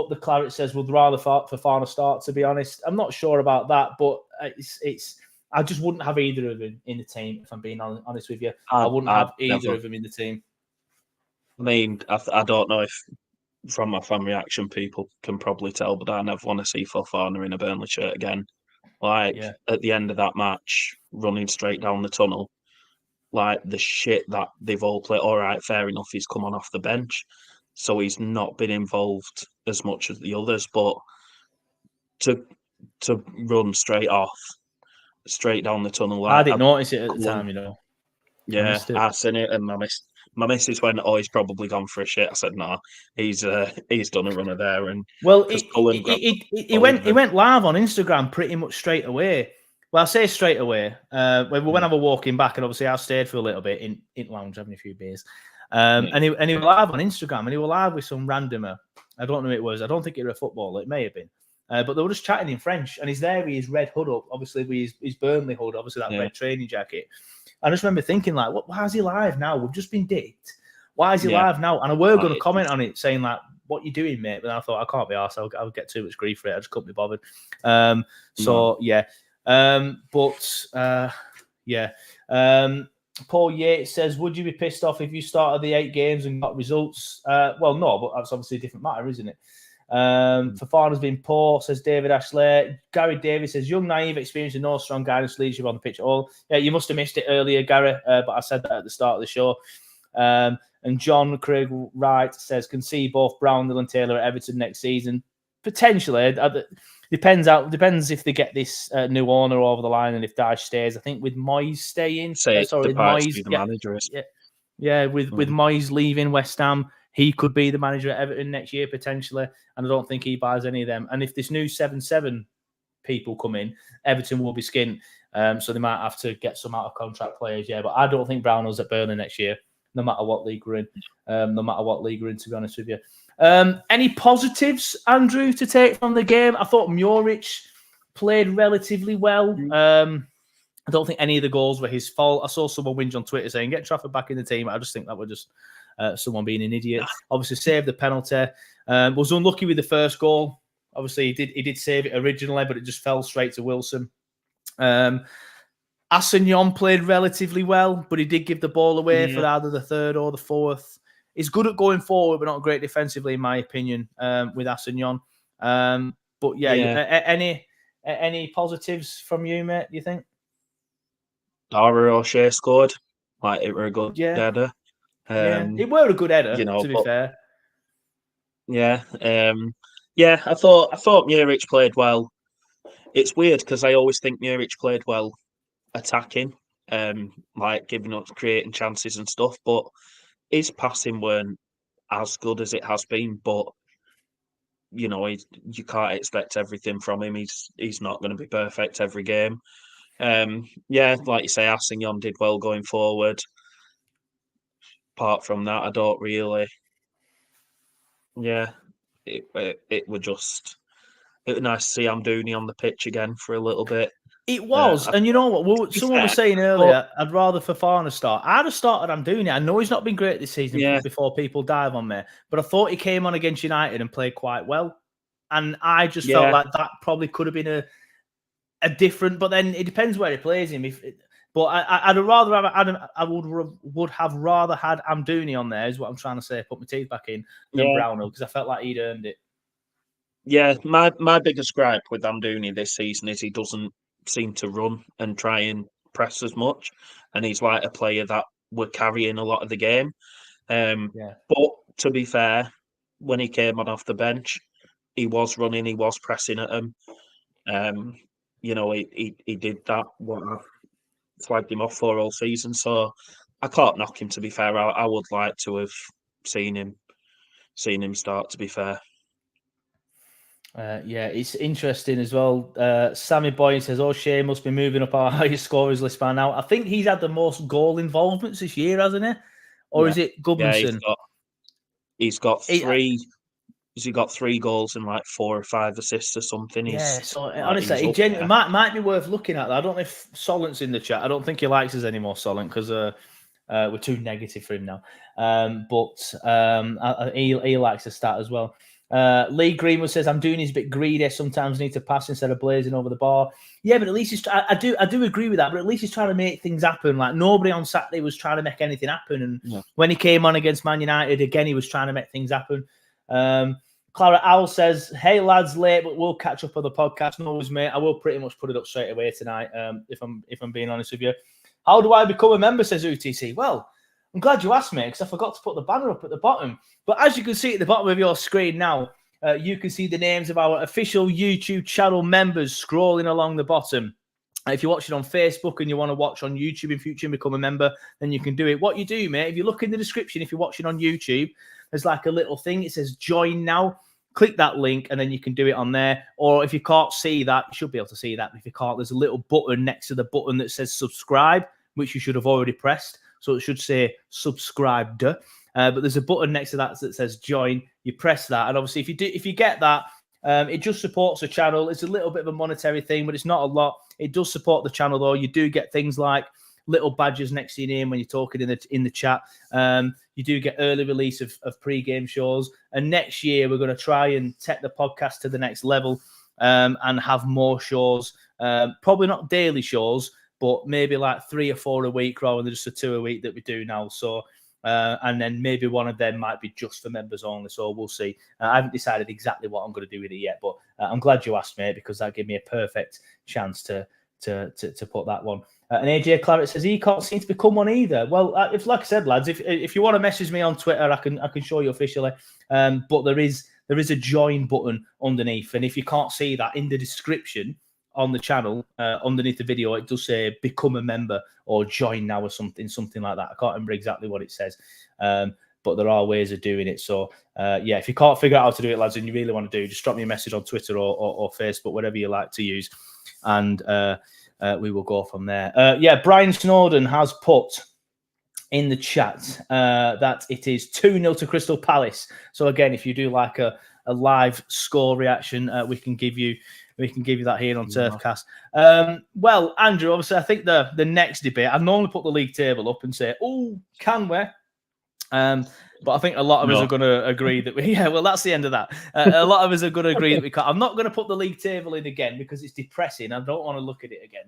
the Clarets says would rather Fofana start. To be honest, I'm not sure about that, but it's. I just wouldn't have either of them in the team. If I'm being honest with you, I wouldn't have either of them in the team. I mean, I don't know if from my fan reaction people can probably tell, but I never want to see Fofana in a Burnley shirt again. At the end of that match, running straight down the tunnel, like the shit that they've all played. All right, fair enough, he's come on off the bench, so he's not been involved as much as the others. But to run straight down the tunnel, I didn't notice it at the time, Yeah, I seen it, and my missus went, "Oh, he's probably gone for a shit." I said, "No, he's done a runner there." And he went live on Instagram pretty much straight away. Well, I say straight away. When I was walking back, and obviously I stayed for a little bit in lounge having a few beers. And he was live on Instagram, and he was live with some randomer. I don't know who it was. I don't think it was a footballer. It may have been. But they were just chatting in French, and he's there with his red hood up, obviously with his Burnley hood, obviously that red training jacket. I just remember thinking, like, why is he live now? We've just been dicked. Why is he live now? And I were going to comment on it, saying, like, what you doing, mate? But then I thought, I can't be arsed. I'll get too much grief for it. I just couldn't be bothered. Paul Yates says, would you be pissed off if you started the 8 games and got results? Well, no, but that's obviously a different matter, isn't it? Fofana's been poor, says David Ashley. Gary Davis says, young, naive, experienced, and no strong guidance leadership on the pitch at all. Yeah, you must have missed it earlier, Gary, but I said that at the start of the show. And John Craig Wright says, can see both Brownhill and Taylor at Everton next season. Potentially. Depends if they get this new owner over the line and if Dyche stays. I think with Moyes staying, with Moyes leaving West Ham, he could be the manager at Everton next year potentially, and I don't think he buys any of them. And if this new 7-7 people come in, Everton will be skint, so they might have to get some out of contract players. Yeah, but I don't think Brownhill's at Burnley next year. no matter what league we're in. To be honest with you. Any positives, Andrew, to take from the game? I thought Muric played relatively well. I don't think any of the goals were his fault. I saw someone whinge on Twitter saying, get Trafford back in the team. I just think that was just someone being an idiot. Obviously, saved the penalty. Was unlucky with the first goal. Obviously, he did save it originally, but it just fell straight to Wilson. Assignon played relatively well, but he did give the ball away for either the third or the fourth. He's good at going forward, but not great defensively, in my opinion, with Assignon. But any positives from you, mate, do you think? Dara O'Shea scored. Like, it were a good header. It were a good header, to be fair. Yeah. I thought Muric played well. It's weird because I always think Muric played well attacking, like giving up, creating chances and stuff, but his passing weren't as good as it has been. But you can't expect everything from him. He's not going to be perfect every game. Like you say, Assignon did well going forward. Apart from that, I don't really. Yeah, it was nice to see Amdouni on the pitch again for a little bit. It was, and you know what? Someone was saying earlier, I'd rather Fofana start. I'd have started Amdouni. I know he's not been great this season before people dive on me, but I thought he came on against United and played quite well. And I just felt like that probably could have been a different, but then it depends where he plays him. But I would have rather had Amdouni on there, is what I'm trying to say. Put my teeth back in than Brownhill, because I felt like he'd earned it. Yeah, my biggest gripe with Amdouni this season is he doesn't seem to run and try and press as much, and he's like a player that were carrying a lot of the game. But to be fair, when he came on off the bench, he was running, he was pressing at him. He did that, what I've flagged him off for all season. So I can't knock him, to be fair. I would like to have seen him start, to be fair. It's interesting as well. Sammy Boyne says, O'Shea must be moving up our highest scorers list by now. I think he's had the most goal involvements this year, hasn't he? Or is it Gudmundsson? Yeah, he's got three. Has he got 3 goals and like 4 or 5 assists or something? Honestly, it might be worth looking at that. I don't know if Solent's in the chat. I don't think he likes us anymore, Solent, because we're too negative for him now. But he likes the stat as well. Lee Greenwood says, I'm doing his a bit greedy. Sometimes need to pass instead of blazing over the bar. Yeah, but at least I do agree with that. But at least he's trying to make things happen. Like, nobody on Saturday was trying to make anything happen. And when he came on against Man United again, he was trying to make things happen. Clara Owl says, hey lads, late, but we'll catch up on the podcast. No worries, mate. I will pretty much put it up straight away tonight. If I'm being honest with you. How do I become a member? Says UTC. Well, I'm glad you asked me, because I forgot to put the banner up at the bottom. But as you can see at the bottom of your screen now, you can see the names of our official YouTube channel members scrolling along the bottom. If you're watching on Facebook and you want to watch on YouTube in future and become a member, then you can do it. What you do, mate, if you look in the description, if you're watching on YouTube, there's like a little thing. It says join now. Click that link and then you can do it on there. Or if you can't see that, you should be able to see that. If you can't, there's a little button next to the button that says subscribe, which you should have already pressed. So it should say subscribed. But there's a button next to that says join. You press that. And obviously, if you get that, it just supports the channel. It's a little bit of a monetary thing, but it's not a lot. It does support the channel, though. You do get things like little badges next to your name when you're talking in the chat. You do get early release of pre-game shows. And next year, we're going to try and take the podcast to the next level and have more shows. Probably not daily shows, but maybe like 3 or 4 a week rather than just the 2 a week that we do now. So, and then maybe one of them might be just for members only. So we'll see. I haven't decided exactly what I'm going to do with it yet, but I'm glad you asked, mate, because that gave me a perfect chance to put that one. And AJ Clarets says he can't seem to become one either. Well, if like I said, lads, if you want to message me on Twitter, I can show you officially. But there is a join button underneath, and if you can't see that in the description on the channel, underneath the video, it does say become a member or join now or something like that. I can't remember exactly what it says. But there are ways of doing it. So, if you can't figure out how to do it, lads, and you really want to do, just drop me a message on Twitter or Facebook, whatever you like to use. And we will go from there. Brian Snowden has put, in the chat that it is 2-0 to Crystal Palace. So again, if you do like a live score reaction, we can give you that here on TurfCast. Well, Andrew, obviously, I think the next debate, I normally put the league table up and say, oh, can we? But I think a lot of us are going to agree that that's the end of that. A lot of us are going to agree that we can't. I'm not going to put the league table in again because it's depressing. I don't want to look at it again.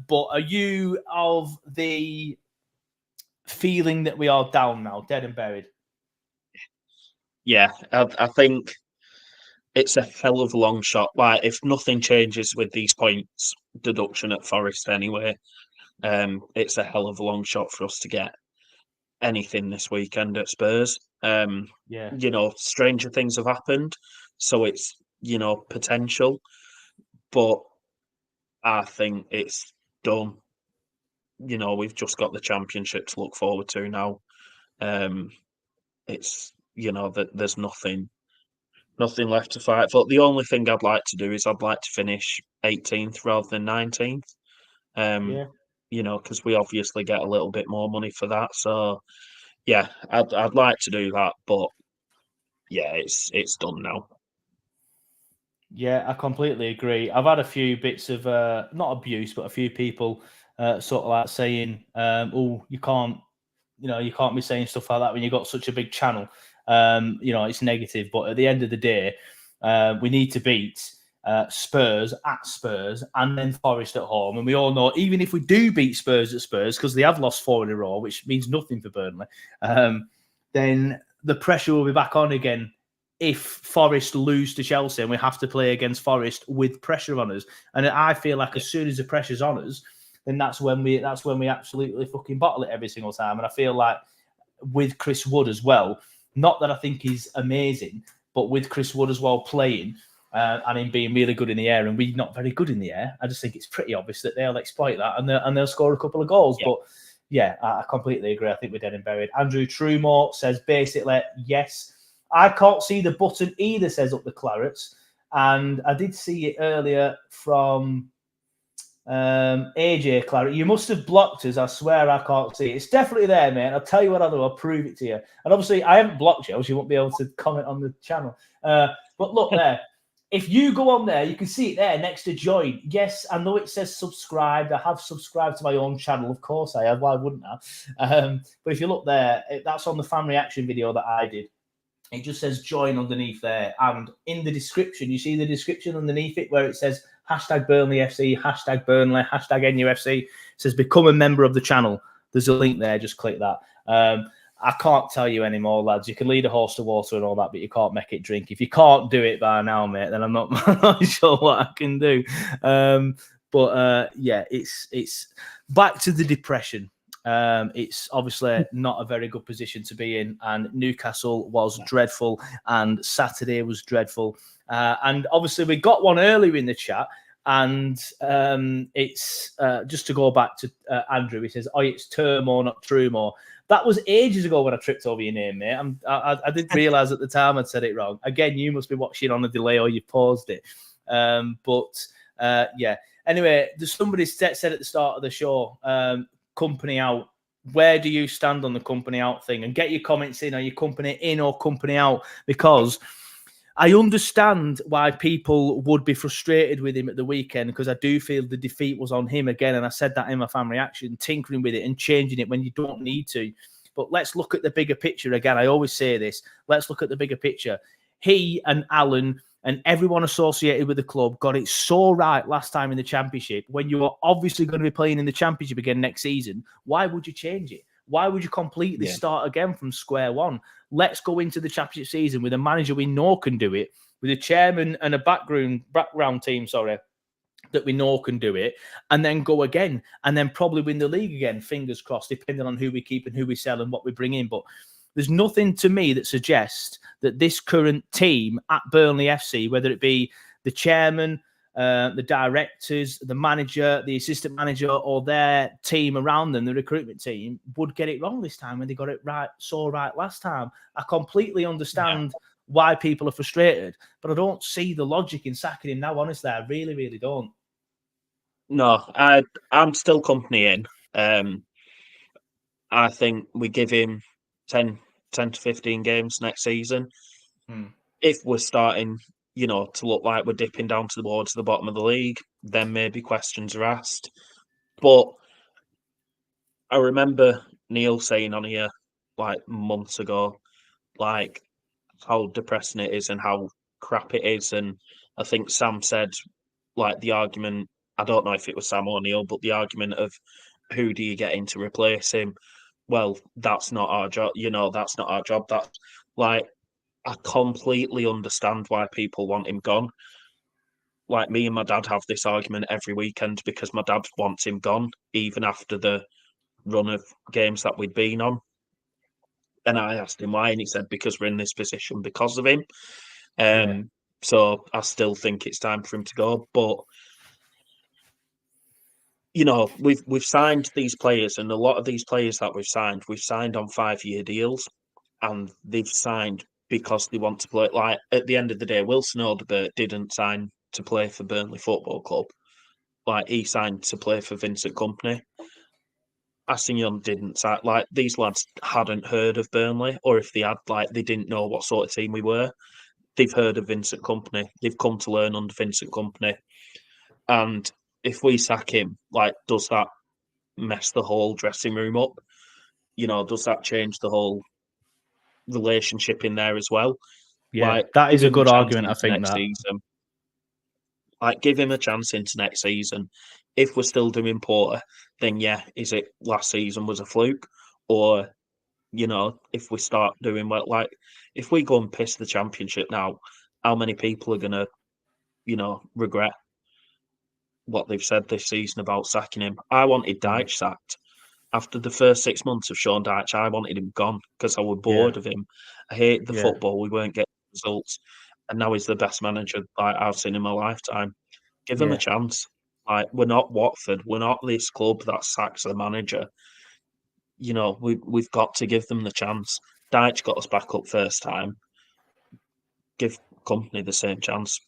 But are you of the feeling that we are down now, dead and buried? Yeah, I think it's a hell of a long shot. Like, if nothing changes with these points deduction at Forest anyway, it's a hell of a long shot for us to get anything this weekend at Spurs. Stranger things have happened, so it's potential, but I think it's done. We've just got the Championship to look forward to now. It's that there's nothing left to fight for. The only thing I'd like to do is I'd like to finish 18th rather than 19th. Because we obviously get a little bit more money for that. So yeah, I'd like to do that, but yeah, it's done now. Yeah, I completely agree. I've had a few bits of not abuse, but a few people sort of like saying, "Oh, you can't be saying stuff like that when you've got such a big channel." It's negative, but at the end of the day, we need to beat Spurs at Spurs and then Forest at home. And we all know, even if we do beat Spurs at Spurs, because they have lost 4 in a row, which means nothing for Burnley, then the pressure will be back on again if Forest lose to Chelsea and we have to play against Forest with pressure on us. And I feel like as soon as the pressure's on us, then that's when we absolutely fucking bottle it every single time. And I feel like with Chris Wood as well, not that I think he's amazing, but with Chris Wood as well playing and him being really good in the air and we're not very good in the air, I just think it's pretty obvious that they'll exploit that and they'll score a couple of goals. Yeah. But yeah, I completely agree. I think we're dead and buried. Andrew Trumore says basically, yes. I can't see the button either, says up the Clarets. And I did see it earlier from AJ Claret. You must have blocked us. I swear I can't see it. It's definitely there, mate. I'll tell you what I'll do. I'll prove it to you. And obviously, I haven't blocked you, else you won't be able to comment on the channel. But look there. If you go on there, you can see it there next to join. Yes, I know it says subscribed. I have subscribed to my own channel. Of course I have. Why wouldn't I? But if you look there, that's on the fan reaction video that I did. It just says join underneath there. And in the description, you see the description underneath it where it says hashtag Burnley FC, hashtag Burnley, hashtag NUFC. It says become a member of the channel. There's a link there. Just click that. I can't tell you anymore, lads. You can lead a horse to water and all that, but you can't make it drink. If you can't do it by now, mate, then I'm not sure what I can do. Yeah, it's back to the depression. It's obviously not a very good position to be in, and Newcastle was dreadful and Saturday was dreadful, and obviously we got one earlier in the chat, and it's just to go back to Andrew. He says, "Oh, it's Turmore, not Trumore." That was ages ago when I tripped over your name, mate. I didn't realise at the time I'd said it wrong. Again, you must be watching on a delay or you paused it. Yeah. Anyway, there's somebody said at the start of the show, Kompany out. Where do you stand on the Kompany out thing? And get your comments in. Are you Kompany in or Kompany out? Because I understand why people would be frustrated with him at the weekend, because I do feel the defeat was on him again. And I said that in my fan reaction, tinkering with it and changing it when you don't need to. But let's look at the bigger picture again. I always say this. Let's look at the bigger picture. He and Alan and everyone associated with the club got it so right last time in the Championship. When you are obviously going to be playing in the Championship again next season, why would you change it? Why would you completely start again from square one? Let's go into the Championship season with a manager we know can do it, with a chairman and a background team, that we know can do it, and then go again, and then probably win the league again, fingers crossed, depending on who we keep and who we sell and what we bring in. But there's nothing to me that suggests that this current team at Burnley FC, whether it be the chairman, the directors, the manager, the assistant manager, or their team around them, the recruitment team, would get it wrong this time when they got it right last time. I completely understand why people are frustrated, but I don't see the logic in sacking him now, honestly. I really, really don't. No, I'm still Kompany in. I think we give him 10 to 15 games next season. If we're starting, to look like we're dipping down towards the bottom of the league, then maybe questions are asked. But I remember Neil saying on here months ago, how depressing it is and how crap it is. And I think Sam said, the argument, I don't know if it was Sam or Neil, but the argument of who do you get in to replace him? Well, that's not our job. That's not our job. That's I completely understand why people want him gone. Me and my dad have this argument every weekend because my dad wants him gone, even after the run of games that we'd been on. And I asked him why, and he said, because we're in this position because of him. So I still think it's time for him to go. But, we've signed these players, and a lot of these players that we've signed on 5-year deals, and they've signed because they want to play. At the end of the day, Wilson Odebert didn't sign to play for Burnley Football Club. He signed to play for Vincent Kompany. Assignon didn't sign. These lads hadn't heard of Burnley, or if they had, they didn't know what sort of team we were. They've heard of Vincent Kompany. They've come to learn under Vincent Kompany. And if we sack him, does that mess the whole dressing room up? Does that change the whole relationship in there as well? Yeah, that is a good argument, I think, that. Season. Give him a chance into next season. If we're still doing poor, then is it last season was a fluke? Or, if we start doing well, if we go and piss the Championship now, how many people are going to, regret what they've said this season about sacking him? I wanted Dyche sacked. After the first 6 months of Sean Dyche, I wanted him gone because I was bored of him. I hated the football. We weren't getting results. And now he's the best manager I've seen in my lifetime. Give him a chance. We're not Watford. We're not this club that sacks the manager. We've got to give them the chance. Dyche got us back up first time. Give Kompany the same chance.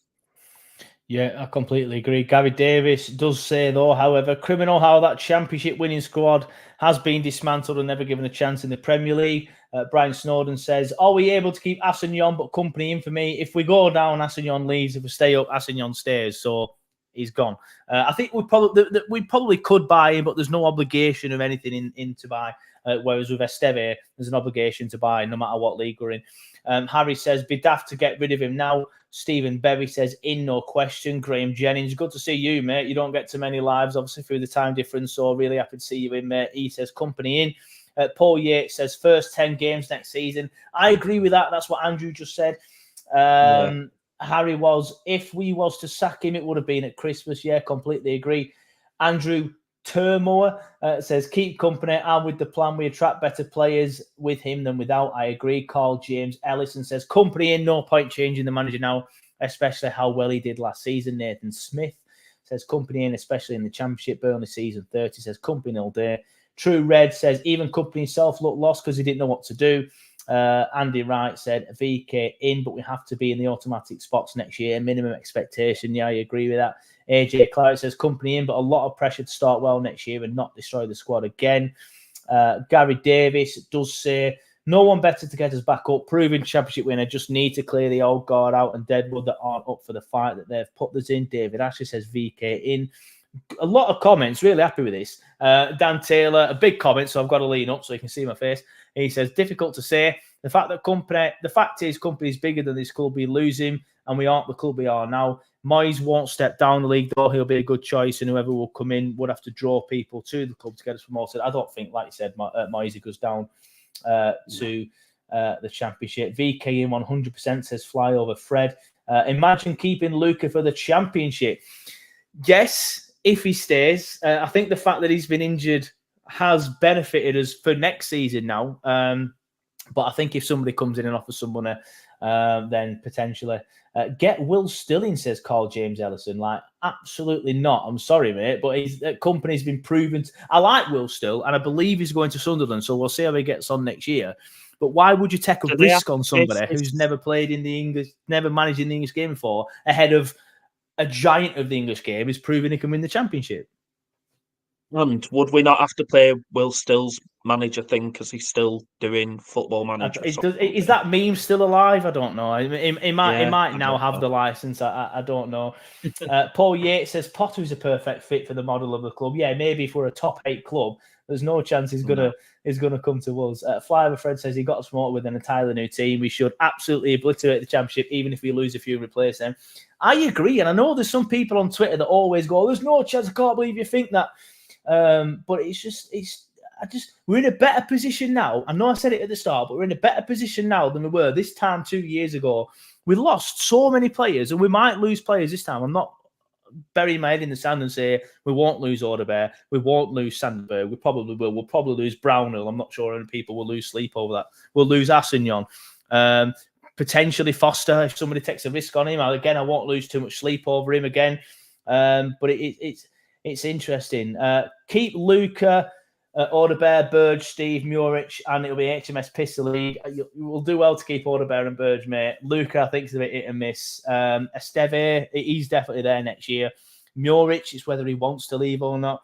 Yeah, I completely agree. Gary Davis does say, though, however, criminal how that Championship winning squad has been dismantled and never given a chance in the Premier League. Brian Snowden says, are we able to keep Assignon but Kompany in for me? If we go down, Assignon leaves. If we stay up, Assignon stays. So he's gone. I think we probably could buy him, but there's no obligation of anything in to buy. Whereas with Esteve, there's an obligation to buy no matter what league we're in. Harry says, be daft to get rid of him now. Stephen Berry says, in no question. Graham Jennings, good to see you, mate. You don't get too many lives, obviously, through the time difference, so really happy to see you in, mate. He says, Kompany in. Paul Yates says, first 10 games next season. I agree with that. That's what Andrew just said. Harry was, if we was to sack him, it would have been at Christmas. Yeah, completely agree. Andrew Turmoil says, keep Kompany, and with the plan, we attract better players with him than without. I agree. Carl James Ellison says, Kompany in, no point changing the manager now, especially how well he did last season. Nathan Smith says, Kompany in, especially in the Championship. Burnley season 30 says, Kompany all day. True Red says, even Kompany himself looked lost because he didn't know what to do. Andy Wright said, VK in, but we have to be in the automatic spots next year. Minimum expectation. Yeah, I agree with that. AJ Clarets says, Kompany in, but a lot of pressure to start well next year and not destroy the squad again. Gary Davis does say, no one better to get us back up. Proven Championship winner. Just need to clear the old guard out and deadwood that aren't up for the fight that they've put us in. David Ashley says, VK in. A lot of comments. Really happy with this. Dan Taylor, a big comment, so I've got to lean up so you can see my face. He says, difficult to say. The fact is Kompany's bigger than this club. We lose him, and we aren't the club we are now. Moyes won't step down the league, though. He'll be a good choice, and whoever will come in would have to draw people to the club to get us promoted. I don't think, like you said, Moyes goes down to the Championship. VK in 100% says fly over Fred. Imagine keeping Luca for the Championship. Yes, if he stays. I think the fact that he's been injured has benefited us for next season now. But I think if somebody comes in and offers some money, then potentially get Will Stilling, says Carl James Ellison. Absolutely not. I'm sorry, mate, but his Kompany's been proven. I like Will Still, and I believe he's going to Sunderland, so we'll see how he gets on next year. But why would you take a risk on somebody who's never played in the English, never managed in the English game before, ahead of a giant of the English game who's proven he can win the Championship? And would we not have to play Will Still's manager thing because he's still doing Football Manager? Is that meme still alive? I don't know. It might now have the license. I don't know. Paul Yates says Potter is a perfect fit for the model of the club. Yeah, maybe if we're a top 8 club, there's no chance he's gonna come to us. Flyover Fred says he got us promoted with an entirely new team. We should absolutely obliterate the Championship, even if we lose a few and replace them. I agree, and I know there's some people on Twitter that always go, "There's no chance. I can't believe you think that." But we're in a better position now. I know I said it at the start, but we're in a better position now than we were this time 2 years ago. We lost so many players, and we might lose players this time. I'm not burying my head in the sand and say we won't lose Odebear, we won't lose Sandberg, we probably will. We'll probably lose Brownhill. I'm not sure any people will lose sleep over that. We'll lose Assignon. Potentially Foster if somebody takes a risk on him. Again, I won't lose too much sleep over him again. But it's interesting. Keep Luca, Odebear, Burge, Steve, Murich, and it'll be HMS Pistol League. You will do well to keep Odebear and Burge, mate. Luca, I think, is a bit hit and miss. Esteve, he's definitely there next year. Murich, it's whether he wants to leave or not.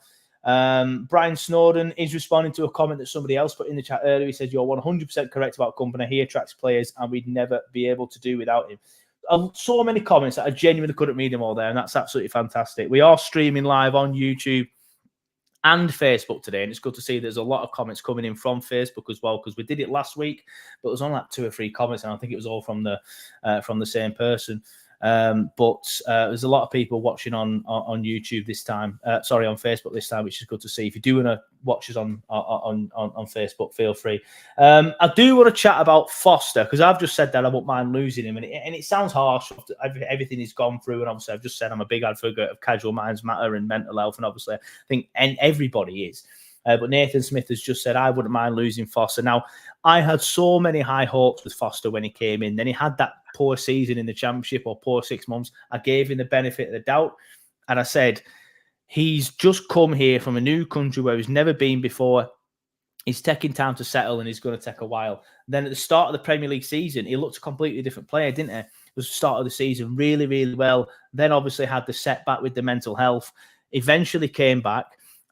Brian Snowden is responding to a comment that somebody else put in the chat earlier. He says, "You're 100% correct about Kompany. He attracts players, and we'd never be able to do without him." So many comments that I genuinely couldn't read them all there, and that's absolutely fantastic. We are streaming live on YouTube and Facebook today, and it's good to see there's a lot of comments coming in from Facebook as well, because we did it last week, but it was only like 2 or 3 comments, and I think it was all from the same person. But there's a lot of people watching on YouTube this time. On Facebook this time, which is good to see. If you do want to watch us on Facebook, feel free. I do want to chat about Foster, because I've just said that I won't mind losing him, and it sounds harsh after everything he's gone through. And obviously, I've just said I'm a big advocate of casual minds matter and mental health, and obviously, I think everybody is. But Nathan Smith has just said, I wouldn't mind losing Foster. Now, I had so many high hopes with Foster when he came in. Then he had that poor season in the Championship, or poor 6 months. I gave him the benefit of the doubt. And I said, he's just come here from a new country where he's never been before. He's taking time to settle, and he's going to take a while. Then at the start of the Premier League season, he looked a completely different player, didn't he? It was the start of the season really, really well. Then obviously had the setback with the mental health. Eventually came back.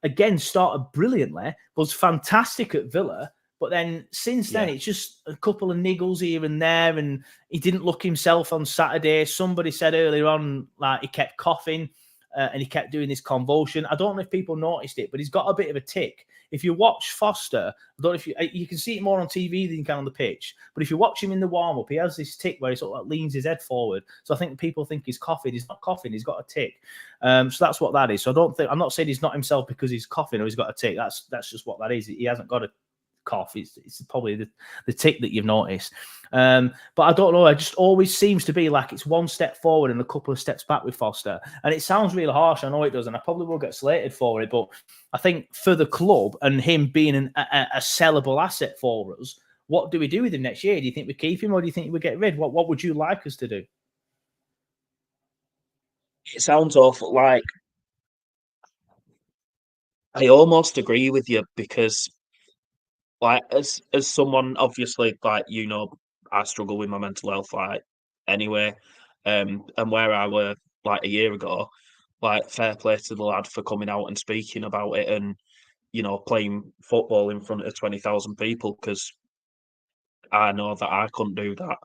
Again, started brilliantly, was fantastic at Villa, but then since then, it's just a couple of niggles here and there, and he didn't look himself on Saturday. Somebody said earlier on, like, he kept coughing and he kept doing this convulsion. I don't know if people noticed it, but he's got a bit of a tick. If you watch Foster, I don't know if you can see it more on TV than you can on the pitch, but if you watch him in the warm-up, he has this tick where he sort of like leans his head forward. So I think people think he's coughing. He's not coughing. He's got a tick. So that's what that is. So I'm not saying he's not himself because he's coughing or he's got a tick. That's just what that is. He hasn't got a cough. It's probably the tick that you've noticed. But I don't know. It just always seems to be like it's one step forward and a couple of steps back with Foster. And it sounds really harsh. I know it does, and I probably will get slated for it. But I think for the club and him being a sellable asset for us, what do we do with him next year? Do you think we keep him, or do you think we get rid? What would you like us to do? It sounds awful. Like, I almost agree with you, because, like, as someone, obviously, like, I struggle with my mental health, like, anyway, and where I were like a year ago, like, fair play to the lad for coming out and speaking about it, and playing football in front of 20,000 people, because I know that I couldn't do that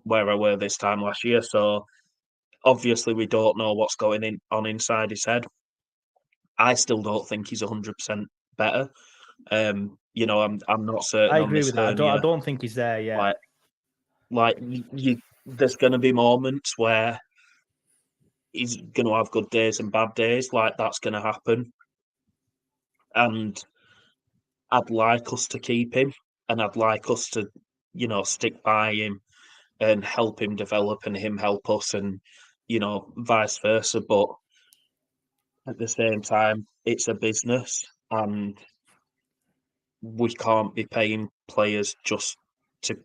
where I were this time last year. So obviously we don't know what's going on inside his head. I still don't think he's 100% better. I'm not certain. I agree with that. I don't think he's there yet. There's going to be moments where he's going to have good days and bad days. Like, that's going to happen. And I'd like us to keep him, and I'd like us to, stick by him and help him develop and him help us, and, vice versa. But at the same time, it's a business, and we can't be paying players just to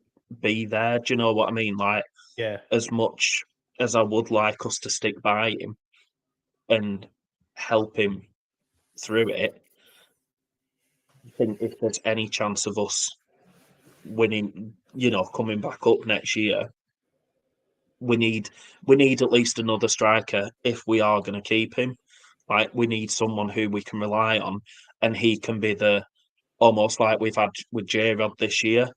be there. Do you know what I mean? Like, as much as I would like us to stick by him and help him through it, I think if there's any chance of us winning, coming back up next year, we need at least another striker if we are going to keep him. Like, we need someone who we can rely on, and he can be the almost like we've had with J-Rod this year,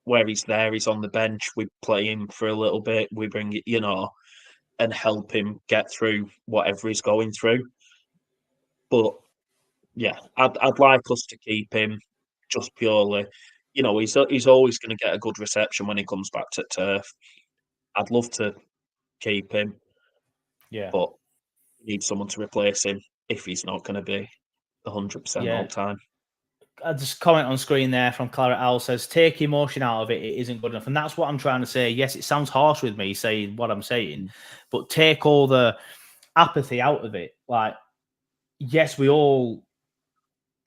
where he's there, he's on the bench, we play him for a little bit, we bring it, and help him get through whatever he's going through. But yeah, I'd like us to keep him just purely. He's always going to get a good reception when he comes back to turf. I'd love to keep him. Yeah. But we need someone to replace him if he's not going to be 100% all the time. I just comment on screen there from Claret Owl says, take emotion out of it, it isn't good enough. And that's what I'm trying to say. Yes, it sounds harsh with me saying what I'm saying, but take all the apathy out of it. Like, yes, we all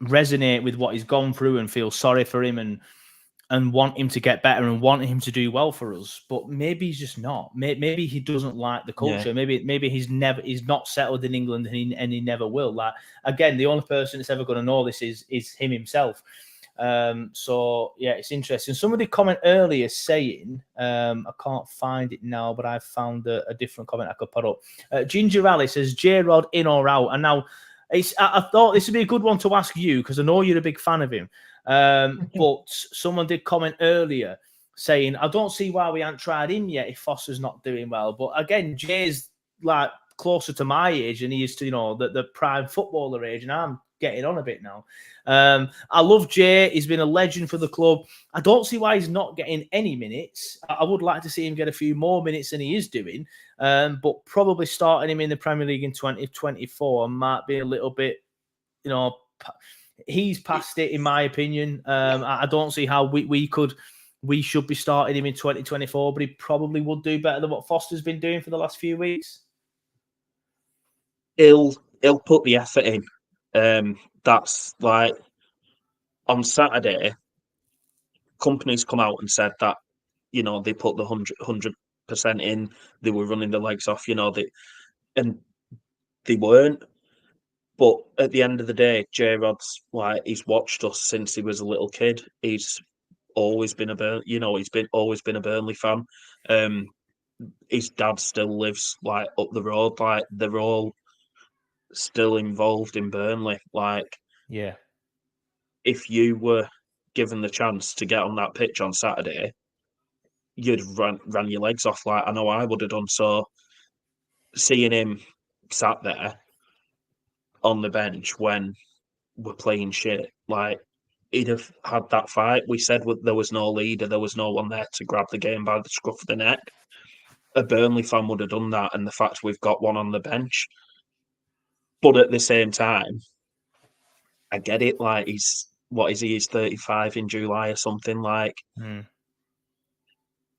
resonate with what he's gone through and feel sorry for him and want him to get better and want him to do well for us, but maybe he's just not. Maybe he doesn't like the culture. Yeah. Maybe he's not settled in England and he never will. Like, again, the only person that's ever going to know this is him himself. So yeah, it's interesting. Somebody comment earlier saying, I can't find it now, but I found a different comment I could put up. Ginger Alley says, J-Rod in or out? And now I thought this would be a good one to ask you because I know you're a big fan of him. But someone did comment earlier saying, I don't see why we haven't tried him yet if Foster's not doing well. But again, Jay's like closer to my age and he is to, the prime footballer age, and I'm getting on a bit now. I love Jay. He's been a legend for the club. I don't see why he's not getting any minutes. I would like to see him get a few more minutes than he is doing. But probably starting him in the Premier League in 2024 might be a little bit, he's past it, in my opinion. I don't see how we should be starting him in 2024, but he probably would do better than what Foster's been doing for the last few weeks. He'll put the effort in. That's like on Saturday, Kompany's come out and said that, they put the 100% in, they were running their legs off, and they weren't. But at the end of the day, J-Rod's he's watched us since he was a little kid. He's always been always been a Burnley fan. His dad still lives up the road. They're all still involved in Burnley. Yeah. If you were given the chance to get on that pitch on Saturday, you'd ran your legs off. I know I would have done. So seeing him sat there on the bench when we're playing shit, he'd have had that fight. We said there was no leader, there was no one there to grab the game by the scruff of the neck. A Burnley fan would have done that, and the fact we've got one on the bench. But at the same time, I get it. He's 35 in July or something.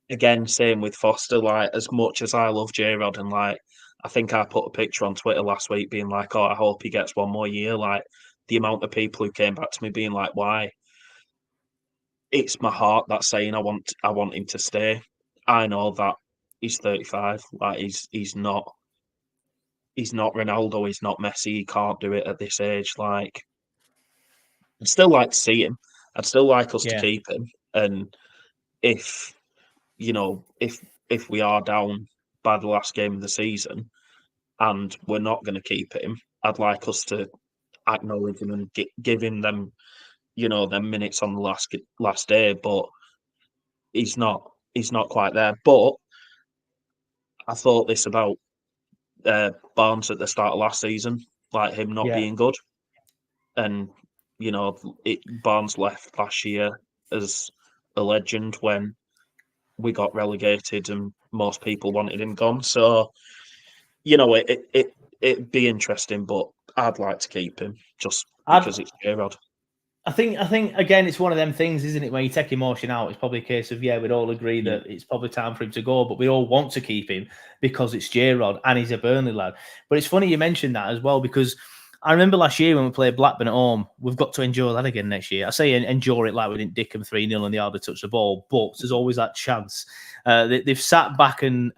Again, same with Foster. As much as I love J-Rod, and I think I put a picture on Twitter last week being I hope he gets one more year. The amount of people who came back to me being why? It's my heart that's saying I want him to stay. I know that he's 35. He's not Ronaldo. He's not Messi. He can't do it at this age. I'd still like to see him. I'd still like us to keep him. And if we are down by the last game of the season and we're not going to keep him, I'd like us to acknowledge him and give him them, them minutes on the last day. But he's not quite there. But I thought this about Barnes at the start of last season, him not being good. And, Barnes left last year as a legend when we got relegated and most people wanted him gone. So, it'd be interesting, but I'd like to keep him just because it's J-Rod. I think again, it's one of them things, isn't it? When you take emotion out, it's probably a case of we'd all agree that it's probably time for him to go, but we all want to keep him because it's J-Rod and he's a Burnley lad. But it's funny you mentioned that as well, because I remember last year when we played Blackburn at home, we've got to endure that again next year. I say endure it like we didn't dick them 3-0 and they hardly touched the ball, but there's always that chance. They've sat back and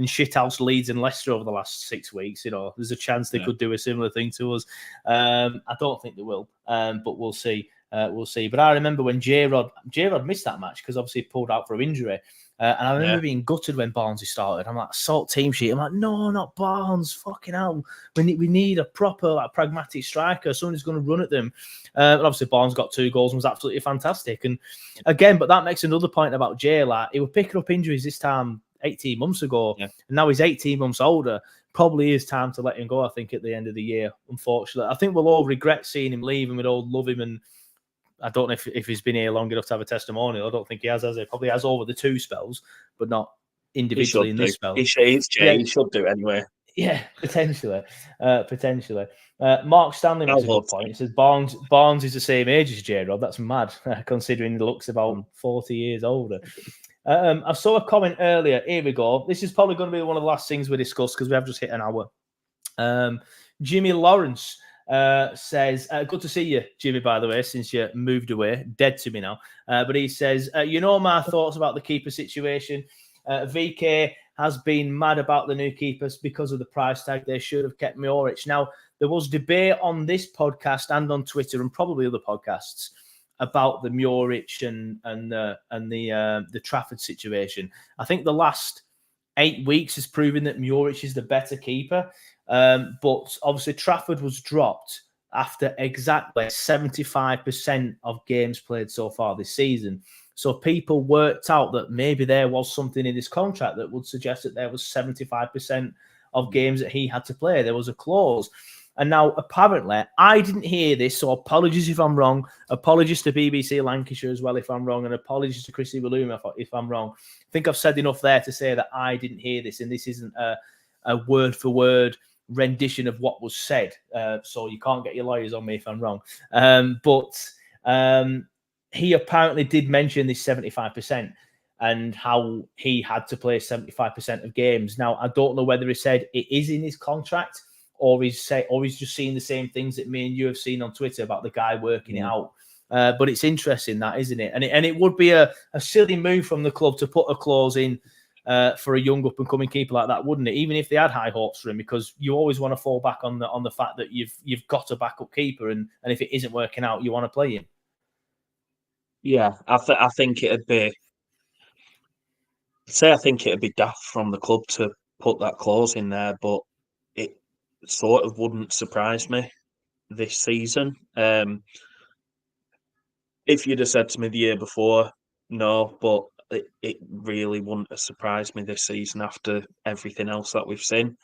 shithouse Leeds and Leicester over the last 6 weeks. There's a chance they could do a similar thing to us. I don't think they will, but we'll see. we'll see. But I remember when J-Rod missed that match because obviously he pulled out for injury. And I remember being gutted when Barnes started. I'm like, salt team sheet. I'm like, no, not Barnes. Fucking hell. We need a proper, like, pragmatic striker. Someone who's going to run at them. And obviously, Barnes got 2 goals and was absolutely fantastic. And again, but that makes another point about Jay. Like, he was picking up injuries this time 18 months ago. Yeah. And now he's 18 months older. Probably is time to let him go, I think, at the end of the year, unfortunately. I think we'll all regret seeing him leave and we'd all love him. And I don't know if he's been here long enough to have a testimonial. I don't think he has he? Probably has over the 2 spells, but not individually in this spell. He should do anyway. Yeah, potentially. Mark Stanley makes a good point. He says Barnes is the same age as J-Rod. That's mad, considering he looks about 40 years older. I saw a comment earlier. Here we go. This is probably going to be one of the last things we discuss because we have just hit an hour. Jimmy Lawrence says, good to see you, Jimmy, by the way, since you moved away, dead to me now. But he says, my thoughts about the keeper situation. VK has been mad about the new keepers because of the price tag. They should have kept Muric. Now, there was debate on this podcast and on Twitter and probably other podcasts about the Muric and the Trafford situation. I think the last 8 weeks has proven that Muric is the better keeper. But obviously Trafford was dropped after exactly 75% of games played so far this season. So people worked out that maybe there was something in his contract that would suggest that there was 75% of games that he had to play. There was a clause. And now, apparently, I didn't hear this, so apologies if I'm wrong. Apologies to BBC Lancashire as well if I'm wrong, and apologies to Chrissy Willoom if I'm wrong. I think I've said enough there to say that I didn't hear this, and this isn't a word-for-word rendition of what was said. So you can't get your lawyers on me if I'm wrong. But he apparently did mention this 75% and how he had to play 75% of games. Now, I don't know whether he said it is in his contract or he's just seeing the same things that me and you have seen on Twitter about the guy working it out. But it's interesting, that, isn't it? And it would be a silly move from the club to put a clause in for a young up-and-coming keeper like that, wouldn't it? Even if they had high hopes for him, because you always want to fall back on the fact that you've got a backup keeper, and if it isn't working out, you want to play him. Yeah, I think it'd be. I think it'd be daft from the club to put that clause in there, but it sort of wouldn't surprise me this season. If you'd have said to me the year before, no, but it really wouldn't have surprised me this season after everything else that we've seen.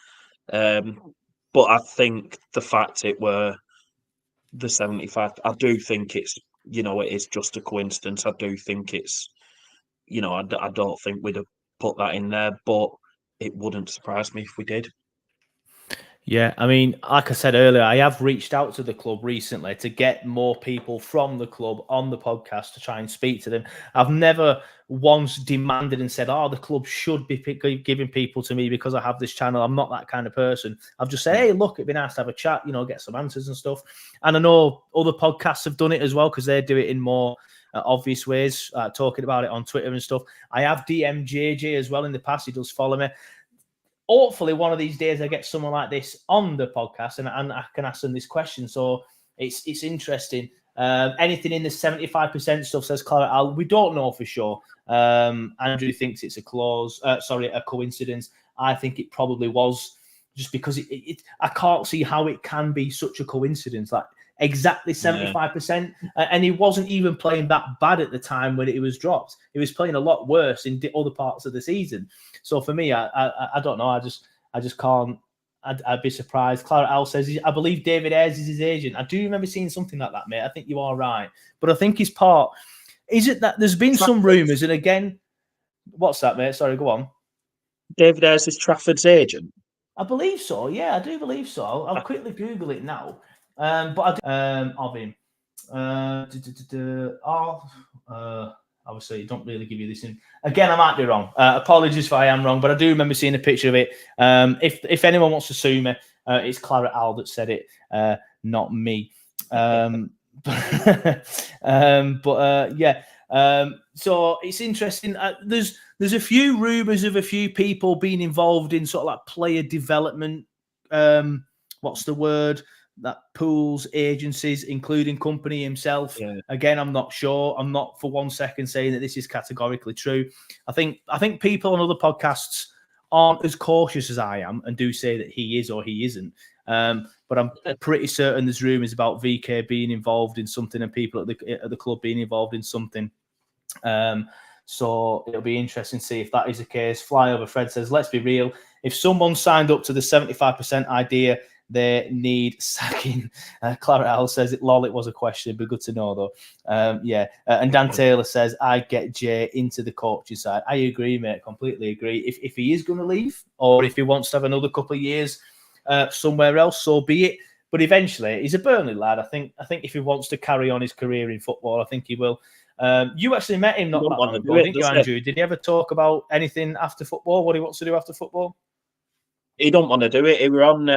But I think the fact it were the 75, I do think it's, it is just a coincidence. I do think it's, I don't think we'd have put that in there, but it wouldn't surprise me if we did. Yeah, I mean, like I said earlier, I have reached out to the club recently to get more people from the club on the podcast to try and speak to them. I've never once demanded and said, the club should be giving people to me because I have this channel. I'm not that kind of person. I've just said, hey, look, it'd be nice to have a chat, get some answers and stuff. And I know other podcasts have done it as well because they do it in more obvious ways, talking about it on Twitter and stuff. I have DM'd JJ as well in the past. He does follow me. Hopefully, one of these days I get someone like this on the podcast and I can ask them this question. So it's interesting. Anything in the 75% stuff, says Claret. We don't know for sure. Andrew thinks it's a coincidence. I think it probably was, just because I can't see how it can be such a coincidence. Like exactly 75%, and he wasn't even playing that bad at the time when it was dropped. He was playing a lot worse in other parts of the season. So for me, I don't know. I just can't. I'd be surprised. Clarets Al says, I believe David Ayres is his agent. I do remember seeing something like that, mate. I think you are right, but I think his part is it that there's been some rumours, and again, what's that, mate? Sorry, go on. David Ayres is Trafford's agent. I believe so. Yeah, I do believe so. I'll quickly Google it now. But I do, of him. Obviously, it don't really give you this in. Again, I might be wrong. Apologies if I am wrong, but I do remember seeing a picture of it. If anyone wants to sue me, it's Clarets Al that said it, not me. So it's interesting. There's a few rumours of a few people being involved in sort of like player development. What's the word? pools, agencies, including Kompany himself. Yeah. Again, I'm not sure. I'm not for 1 second saying that this is categorically true. I think people on other podcasts aren't as cautious as I am and do say that he is or he isn't. But I'm pretty certain there's rumours about VK being involved in something and people at the club being involved in something. So it'll be interesting to see if that is the case. Flyover Fred says, let's be real. If someone signed up to the 75% idea, they need sacking. Clarets says, lol, it was a question. It'd be good to know, though. And Dan Taylor says, I get Jay into the coaching side. I agree, mate. Completely agree. If he is going to leave or if he wants to have another couple of years somewhere else, so be it. But eventually, he's a Burnley lad. I think if he wants to carry on his career in football, I think he will. You actually met him not that long ago, didn't you, Andrew? Did he ever talk about anything after football? What he wants to do after football? He don't want to do it. He were on.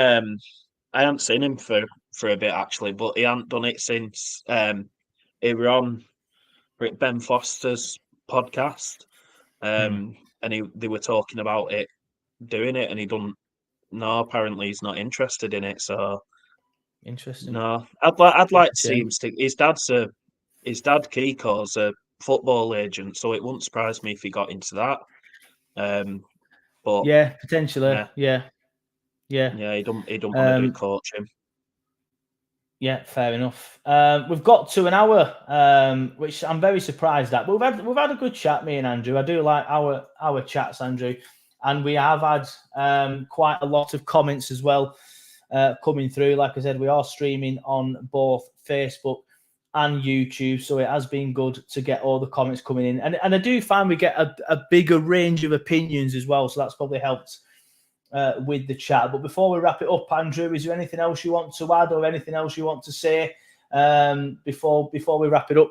I haven't seen him for a bit actually, but he hadn't done it since. He were on Ben Foster's podcast, and they were talking about it, doing it, and he don't. No, apparently he's not interested in it. So interesting. No, I'd like to see him stick. His dad Kiko's a football agent, so it wouldn't surprise me if he got into that. But yeah, potentially. Yeah. He don't want to do coaching. Yeah, fair enough. We've got to an hour, which I'm very surprised at. But we've had a good chat, me and Andrew. I do like our chats, Andrew, and we have had quite a lot of comments as well coming through. Like I said, we are streaming on both Facebook and YouTube, so it has been good to get all the comments coming in, and I do find we get a bigger range of opinions as well. So that's probably helped with the chat. But before we wrap it up, Andrew, is there anything else you want to add or anything else you want to say before we wrap it up?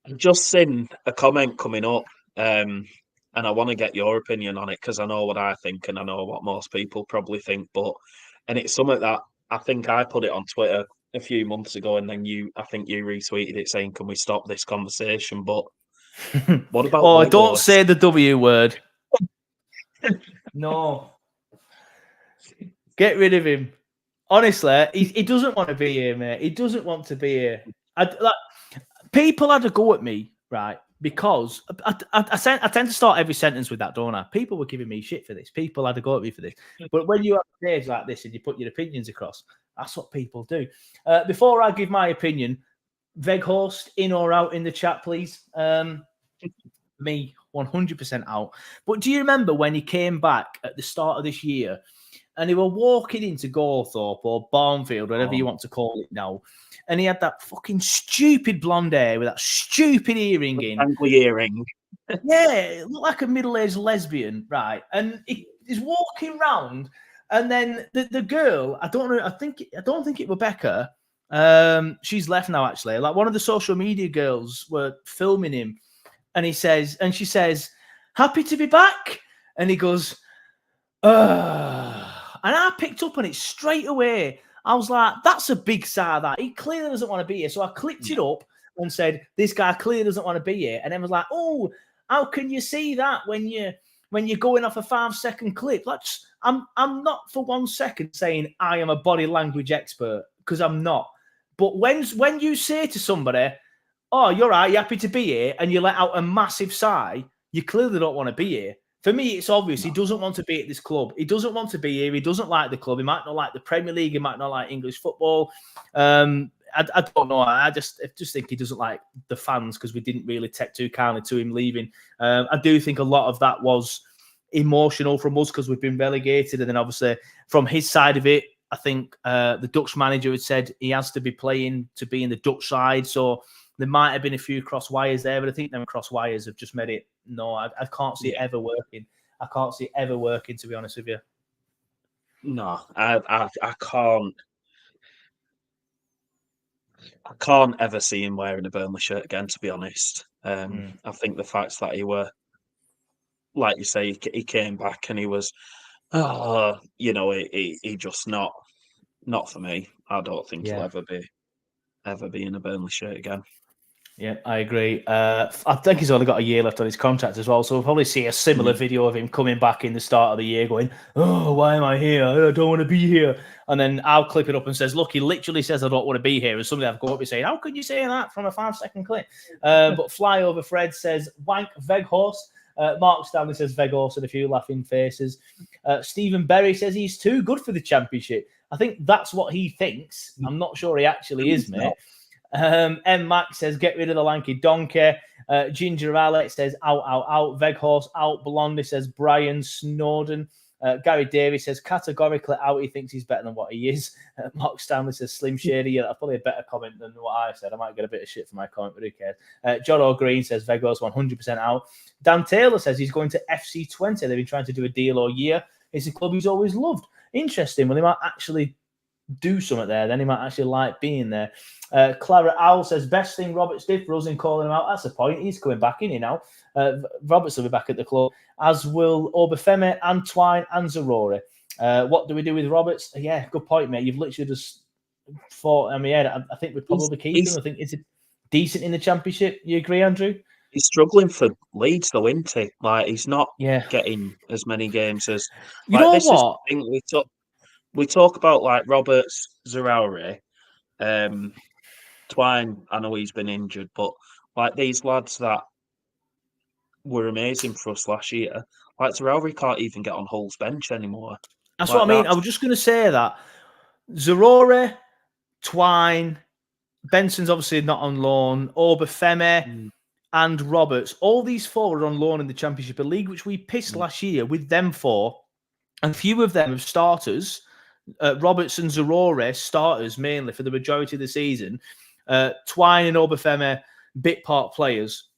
I've just seen a comment coming up, and I want to get your opinion on it because I know what I think and I know what most people probably think. And it's something that I think I put it on Twitter a few months ago, and then I think you retweeted it saying, "Can we stop this conversation?" But what about? Oh, Weghorst? Don't say the W word. No. Get rid of him. Honestly, he doesn't want to be here, mate. He doesn't want to be here. People had a go at me, right? Because I tend to start every sentence with that, don't I? People were giving me shit for this. People had a go at me for this. But when you have a stage like this and you put your opinions across, that's what people do. Before I give my opinion, Weghorst, in or out in the chat, please. Me, 100% out. But do you remember when he came back at the start of this year and he were walking into Gawthorpe or Barnfield, whatever you want to call it now, and he had that fucking stupid blonde hair with that stupid earring in. Angry earring. Yeah, it looked like a middle-aged lesbian, right? And he's walking round, and then the girl, I don't know, I don't think it was Rebecca. She's left now, actually. Like one of the social media girls were filming him. And she says, happy to be back. And he goes, and I picked up on it straight away. I was like, that's a big sign that he clearly doesn't want to be here. So I clicked it up and said, this guy clearly doesn't want to be here. And then was like, oh, how can you see that when you're going off a 5-second clip? I'm not for 1 second saying I am a body language expert, because I'm not. But when you say to somebody, oh, you're right, you're happy to be here, and you let out a massive sigh, you clearly don't want to be here. For me, it's obvious he doesn't want to be at this club. He doesn't want to be here. He doesn't like the club. He might not like the Premier League. He might not like English football. I don't know. I just think he doesn't like the fans because we didn't really take too kindly to him leaving. I do think a lot of that was emotional from us because we've been relegated. And then obviously from his side of it, I think the Dutch manager had said he has to be playing to be in the Dutch side. So there might have been a few cross wires there, but I think them cross wires have just made it. No, I can't see it ever working. I can't see it ever working, to be honest with you. No, I can't. I can't ever see him wearing a Burnley shirt again, to be honest. I think the fact that he were, like you say, he came back and he was, he just not for me. I don't think he'll ever be in a Burnley shirt again. Yeah, I agree. I think he's only got a year left on his contract as well, so we'll probably see a similar video of him coming back in the start of the year going, "Oh, why am I here? I don't want to be here." And then I'll clip it up and says, "Look, he literally says I don't want to be here." And somebody I've go up and saying, "How could you say that from a 5-second clip?" But Flyover Fred says, "Wank Weghorst." Mark Stanley says Weghorst and a few laughing faces. Stephen Berry says he's too good for the Championship. I think that's what he thinks. I'm not sure he actually is, mate. M. Max says, get rid of the lanky donkey. Ginger Alex says, out, out, out. Weghorst out. Blondie says, Brian Snowden. Gary Davies says, categorically out. He thinks he's better than what he is. Mark Stanley says, Slim Shady. Yeah, that's probably a better comment than what I said. I might get a bit of shit for my comment, but who cares? John O'Green says, Weghorst 100% out. Dan Taylor says he's going to FC20. They've been trying to do a deal all year. It's a club he's always loved. Interesting. Well, they might actually do something there, then he might actually like being there. Clara Owl says, best thing Roberts did for us in calling him out. That's the point. He's coming back in, now. Roberts will be back at the club, as will Obafemi, Antoine, and Zarori. What do we do with Roberts? Yeah, good point, mate. You've literally just fought on my head. I think we'd probably keep him. I think is it decent in the Championship? You agree, Andrew? He's struggling for Leeds, though, isn't he? Like, he's not getting as many games as... You know what? We talk about, like, Roberts, Zarauri, Twine, I know he's been injured, but, like, these lads that were amazing for us last year, like, Zarauri can't even get on Hull's bench anymore. That's what I mean. I was just going to say that. Zarauri, Twine, Benson's obviously not on loan, Obafemi, and Roberts. All these four are on loan in the Championship League, which we pissed last year with them four. And few of them have starters. Roberts and Zarori starters mainly for the majority of the season. Twine and Obafemi, bit part players.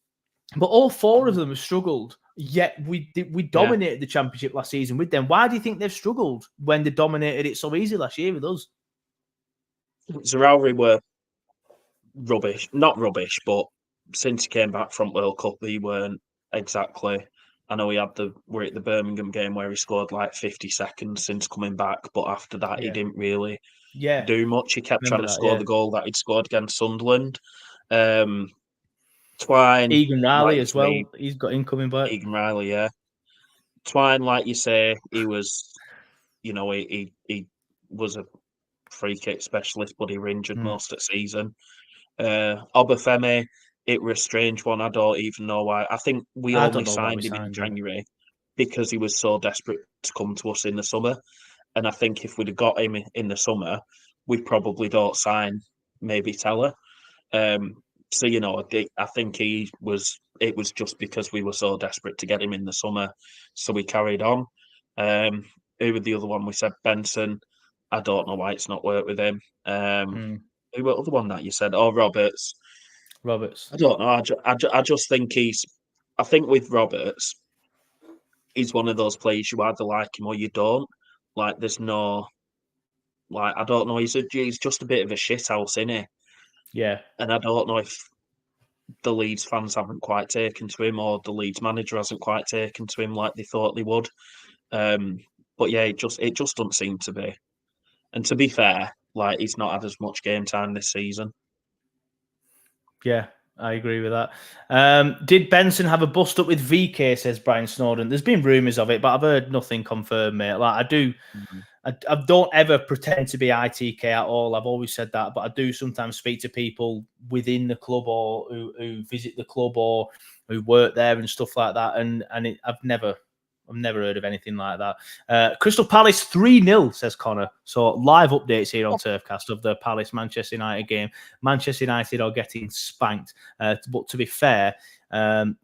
But all four of them have struggled. Yet we dominated the Championship last season with them. Why do you think they've struggled when they dominated it so easy last year with us? Zarauri were rubbish. Not rubbish, but since he came back from World Cup, he weren't exactly... I know we're at the Birmingham game where he scored like 50 seconds since coming back, but after that he didn't really do much. He kept trying to score the goal that he'd scored against Sunderland. Twine, Egan Riley as well. He's got him coming back. Egan Riley, yeah. Twine, like you say, he was, he was a free kick specialist, but he were injured most of the season. Obafemi, it was a strange one. I don't even know why. I think we only signed him in January because he was so desperate to come to us in the summer. And I think if we'd have got him in the summer, we probably don't sign maybe Teller. So, I think it was just because we were so desperate to get him in the summer. So we carried on. Who was the other one? We said Benson. I don't know why it's not worked with him. Who was the other one that you said? Oh, Roberts. I don't know. I just think I think with Roberts, he's one of those players you either like him or you don't. Like, there's no... Like, I don't know. He's just a bit of a shithouse, isn't he? Yeah. And I don't know if the Leeds fans haven't quite taken to him or the Leeds manager hasn't quite taken to him like they thought they would. But yeah, it just doesn't seem to be. And to be fair, like, he's not had as much game time this season. Yeah, I agree with that. Did Benson have a bust up with VK, says Brian Snowden? There's been rumours of it, but I've heard nothing confirmed, mate. Like, I don't ever pretend to be ITK at all. I've always said that, but I do sometimes speak to people within the club or who visit the club or who work there and stuff like that. And I've never heard of anything like that. Crystal Palace 3-0, says Connor. So live updates here on TurfCast of the Palace-Manchester United game. Manchester United are getting spanked. But to be fair,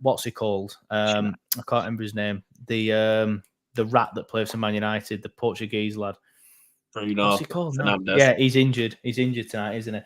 what's he called? I can't remember his name. The rat that plays for Man United, the Portuguese lad. What's he called now? Yeah, he's injured. He's injured tonight, isn't he?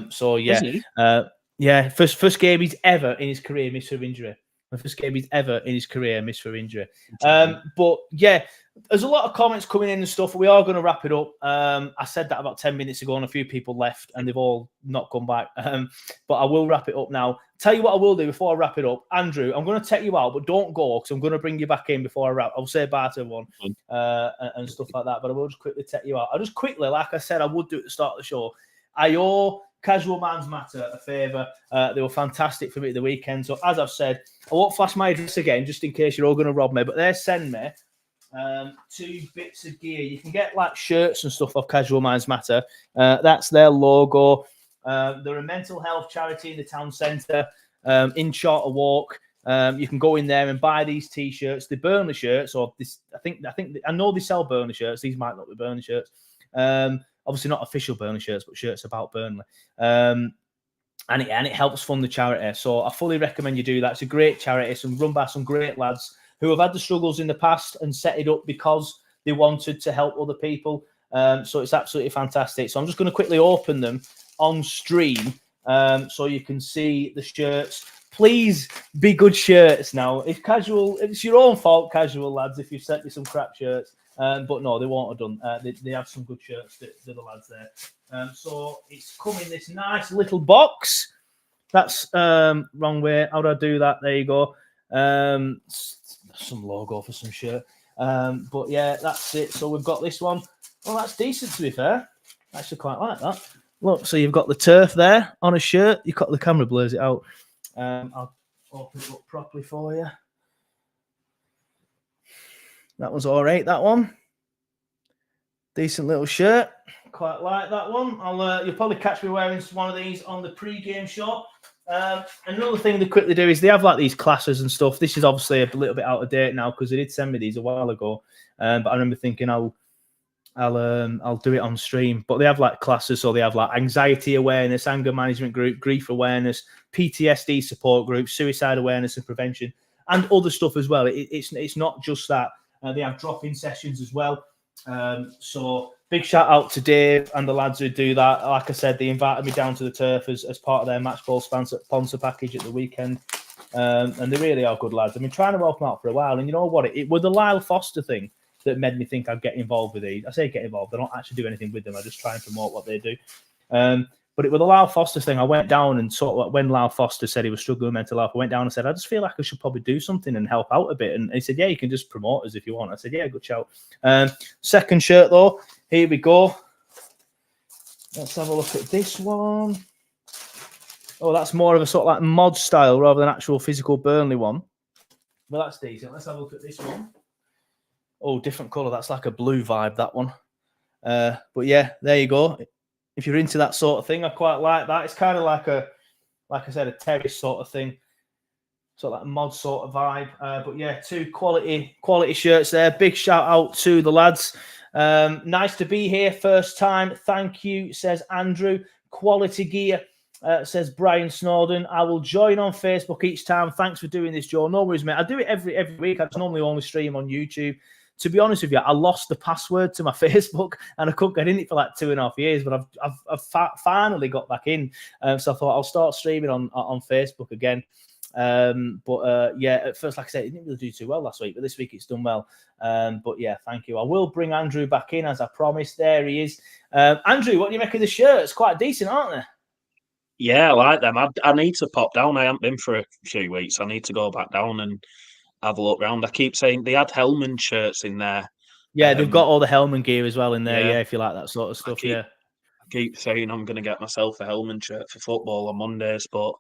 So yeah, first game he's ever in his career missed for injury. The first game he's ever in his career missed for injury. But yeah, there's a lot of comments coming in and stuff. We are going to wrap it up. I said that about 10 minutes ago and a few people left and they've all not come back. But I will wrap it up now. Tell you what I will do before I wrap it up. Andrew, I'm going to take you out, but don't go because I'm going to bring you back in before I wrap. I'll say bye to everyone and stuff like that. But I will just quickly take you out. I'll just quickly, like I said, I would do at the start of the show. I owe Casual Minds Matter a favour. They were fantastic for me at the weekend. So as I've said, I won't flash my address again just in case you're all going to rob me. But they send me 2 bits of gear. You can get like shirts and stuff off Casual Minds Matter. That's their logo. They're a mental health charity in the town centre, in Charter Walk. You can go in there and buy these T-shirts, the Burnley shirts, or this. I know they sell Burnley shirts. These might not be Burnley shirts. Obviously not official Burnley shirts, but shirts about Burnley. And it helps fund the charity. So I fully recommend you do that. It's a great charity, run by some great lads who have had the struggles in the past and set it up because they wanted to help other people. So it's absolutely fantastic. So I'm just going to quickly open them on stream so you can see the shirts. Please be good shirts now. It's your own fault, casual lads, if you sent me some crap shirts. But no, they won't have done. They have some good shirts, the lads there. So it's come in this nice little box. That's wrong way. How do I do that? There you go. Some logo for some shirt. But yeah, that's it. So we've got this one. Well, that's decent to be fair. I actually quite like that. Look, so you've got the turf there on a shirt. You've got the camera blurs it out. I'll open it up properly for you. That was all right, that one. Decent little shirt. Quite like that one. You'll probably catch me wearing one of these on the pre-game show. Another thing they quickly do is they have like these classes and stuff. This is obviously a little bit out of date now because they did send me these a while ago. But I remember thinking I'll do it on stream. But they have like classes, so they have like anxiety awareness, anger management group, grief awareness, PTSD support group, suicide awareness and prevention, and other stuff as well. It's not just that. They have drop-in sessions as well. So big shout out to Dave and the lads who do that. Like I said, they invited me down to the turf as part of their match ball sponsor package at the weekend. And they really are good lads. I've been trying to help them out for a while. And you know what? It was the Lyle Foster thing that made me think I'd get involved with these. I say get involved. I don't actually do anything with them. I just try and promote what they do. But it was the Lyle Foster thing. I went down and sort of when Lyle Foster said he was struggling with mental health, I went down and said, I just feel like I should probably do something and help out a bit. And he said, yeah, you can just promote us if you want. I said, yeah, good shout. Second shirt, though. Here we go. Let's have a look at this one. Oh, that's more of a sort of like mod style rather than actual physical Burnley one. Well, that's decent. Let's have a look at this one. Oh, different colour. That's like a blue vibe, that one. But yeah, there you go. If you're into that sort of thing, I quite like that. It's kind of like I said, a terrace sort of thing. Sort of like a mod sort of vibe. But yeah, 2 quality shirts there. Big shout out to the lads. Nice to be here. First time. Thank you, says Andrew. Quality gear, says Brian Snowden. I will join on Facebook each time. Thanks for doing this, Joe. No worries, mate. I do it every week. I normally only stream on YouTube. To be honest with you, I lost the password to my Facebook and I couldn't get in it for like 2.5 years, but I've finally got back in. So I thought I'll start streaming on Facebook again. Yeah, at first, like I said, it didn't really do too well last week, but this week it's done well. But yeah, thank you. I will bring Andrew back in as I promised. There he is. Andrew, what do you make of the shirts? Quite decent, aren't they? Yeah, I like them. I need to pop down. I haven't been for a few weeks. I need to go back down and have a look round. I keep saying they had Hellman shirts in there. Yeah, they've got all the Hellman gear as well in there. Yeah, if you like that sort of stuff. I keep saying I'm going to get myself a Hellman shirt for football on Mondays, but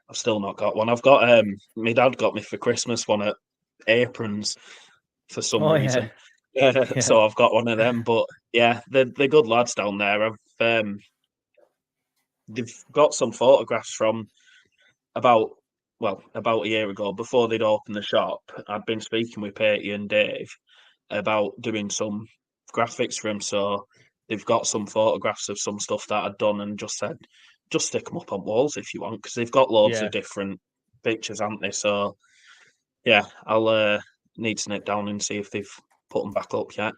I've still not got one. I've got my dad got me for Christmas one at Aprons for some reason. Yeah. So I've got one of them. But yeah, they're good lads down there. They've got some photographs from about a year ago, before they'd opened the shop. I'd been speaking with Patey and Dave about doing some graphics for him. So they've got some photographs of some stuff that I'd done and just said, just stick them up on walls if you want, because they've got loads of different pictures, haven't they? So yeah, I'll need to nip down and see if they've put them back up yet.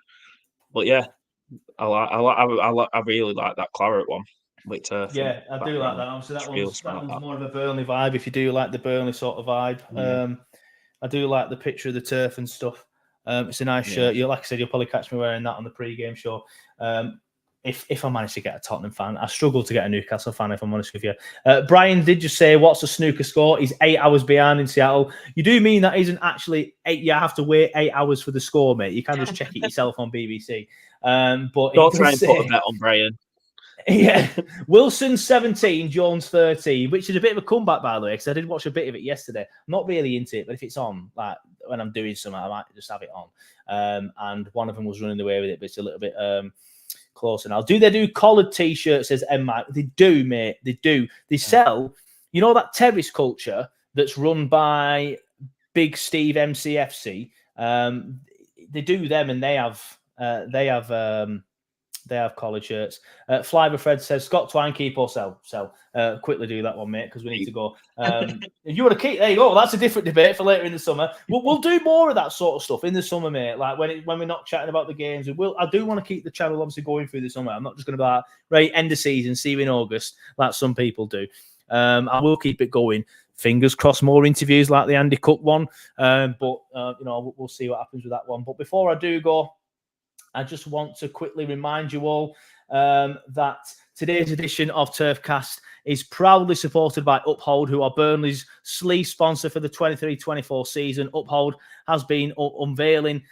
But yeah, I really like that claret one. Yeah, I do like that. Obviously, that one's more of a Burnley vibe. If you do like the Burnley sort of vibe, I do like the picture of the turf and stuff. It's a nice shirt. Like I said, you'll probably catch me wearing that on the pre-game show. If I manage to get a Tottenham fan, I struggle to get a Newcastle fan, if I'm honest with you. Brian did just say, what's the snooker score? He's 8 hours behind in Seattle. You do mean that isn't actually 8? You have to wait 8 hours for the score, mate. You can just check it yourself on BBC. But don't try and put a bet on Brian. Yeah, Wilson 17, Jones 13, which is a bit of a comeback, by the way, because I did watch a bit of it yesterday. I'm not really into it, but if it's on, like when I'm doing something, I might just have it on. And one of them was running away with it, but it's a little bit closer now. Do they do collared t-shirts? Says M. Mike. They do, mate. They do. They sell, you know, that terrace culture that's run by Big Steve MCFC. They do them, and they have collared shirts. Flyber Fred says, Scott Twine, keep or sell? Sell. Quickly do that one, mate, because we need to go. If you want to keep, there you go. That's a different debate for later in the summer. We'll do more of that sort of stuff in the summer, mate. Like when we're not chatting about the games. I do want to keep the channel obviously going through the summer. I'm not just going to be like, right, end of season, see you in August, like some people do. I will keep it going. Fingers crossed, more interviews like the Andy Cook one. But we'll see what happens with that one. But before I do go, I just want to quickly remind you all that today's edition of TurfCast is proudly supported by Uphold, who are Burnley's sleeve sponsor for the 23-24 season. Uphold has been unveiling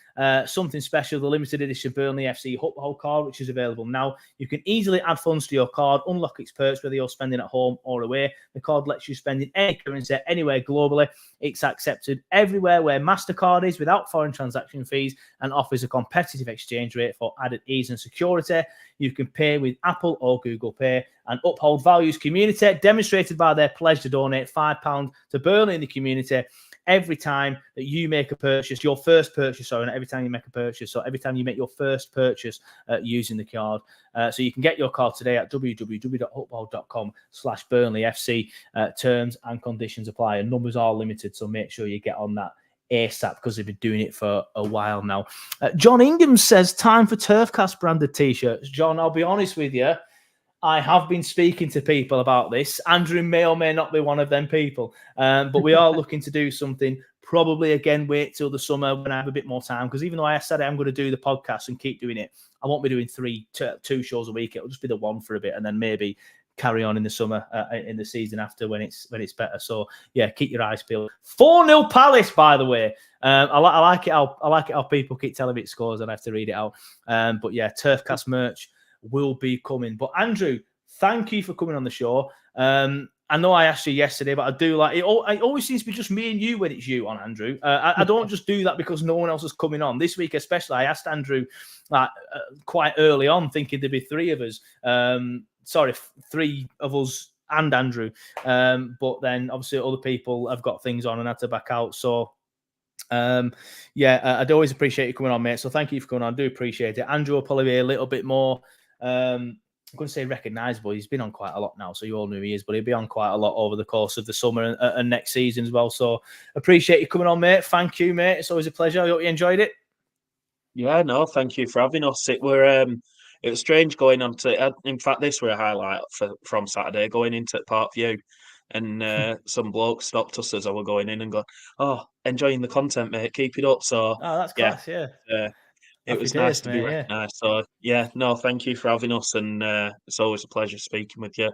something special, the limited edition Burnley FC Uphold card, which is available now. You can easily add funds to your card, unlock its perks, whether you're spending at home or away. The card lets you spend in any currency anywhere globally. It's accepted everywhere where MasterCard is without foreign transaction fees and offers a competitive exchange rate for added ease and security. You can pay with Apple or Google Pay, and Uphold values community, demonstrated by their pledge to donate £5 to Burnley in the community every time that you make a purchase, your first purchase, sorry, not every time you make a purchase, so every time you make your first purchase using the card. So you can get your card today at www.uphold.com/BurnleyFC. Terms and conditions apply, and numbers are limited, so make sure you get on that ASAP because they've been doing it for a while now. John Ingham says, time for TurfCast branded t-shirts. John, I'll be honest with you, I have been speaking to people about this. Andrew may or may not be one of them people, but we are looking to do something. Probably, again, wait till the summer when I have a bit more time, because even though I said I'm going to do the podcast and keep doing it, I won't be doing two shows a week. It'll just be the one for a bit, and then maybe carry on in the summer, in the season after when it's better. So yeah, keep your eyes peeled. 4-0 Palace, by the way. I like it how people keep telling me it scores and I have to read it out. But yeah, TurfCast merch will be coming. But Andrew, thank you for coming on the show. I know I asked you yesterday, but I do like it. It always seems to be just me and you when it's you on, Andrew. I don't just do that because no one else is coming on. This week especially, I asked Andrew quite early on, thinking there'd be three of us. Three of us and Andrew. But then obviously other people have got things on and had to back out. So I'd always appreciate you coming on, mate. So thank you for coming on. I do appreciate it. Andrew will probably be a little bit more I'm going to say recognisable. He's been on quite a lot now, so you all know who he is, but he'll be on quite a lot over the course of the summer and next season as well. So appreciate you coming on, mate. Thank you, mate. It's always a pleasure. I hope you enjoyed it. Yeah, no, thank you for having us. It was strange going on to. In fact, this were a highlight from Saturday, going into Park View, and some bloke stopped us as I were going in and go, "Oh, enjoying the content, mate. Keep it up." So, that's class. Yeah. It was nice to be recognised. So, yeah, no, thank you for having us, and it's always a pleasure speaking with you.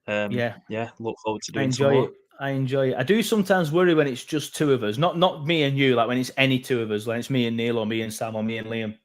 Look forward to doing some more. I enjoy it. I do sometimes worry when it's just two of us, not me and you, like when it's any two of us, when it's me and Neil or me and Sam or me and Liam,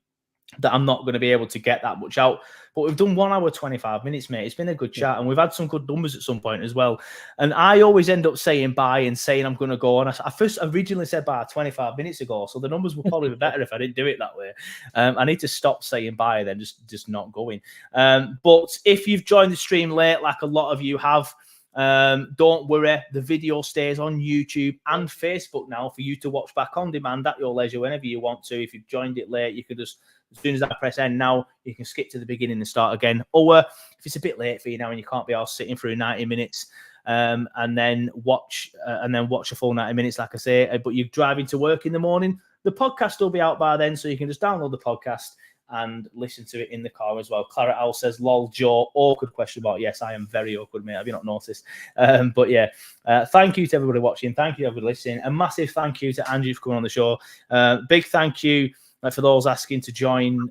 that I'm not going to be able to get that much out. But we've done 1 hour, 25 minutes, mate. It's been a good chat, and we've had some good numbers at some point as well. And I always end up saying bye and saying I'm going to go. And I first originally said bye 25 minutes ago, so the numbers would probably be better if I didn't do it that way. I need to stop saying bye then, just not going. But if you've joined the stream late, like a lot of you have, don't worry, the video stays on YouTube and Facebook now for you to watch back on demand at your leisure whenever you want to. If you've joined it late, you could just, as soon as I press end now, you can skip to the beginning and start again. Or if it's a bit late for you now and you can't be all sitting through 90 minutes and then watch a full 90 minutes, like I say, but you're driving to work in the morning, the podcast will be out by then, so you can just download the podcast and listen to it in the car as well. Claret Owl says, lol, Joe, awkward question mark. Yes, I am very awkward, mate. Have you not noticed? But yeah, thank you to everybody watching. Thank you to everybody listening. A massive thank you to Andrew for coming on the show. Big thank you for those asking to join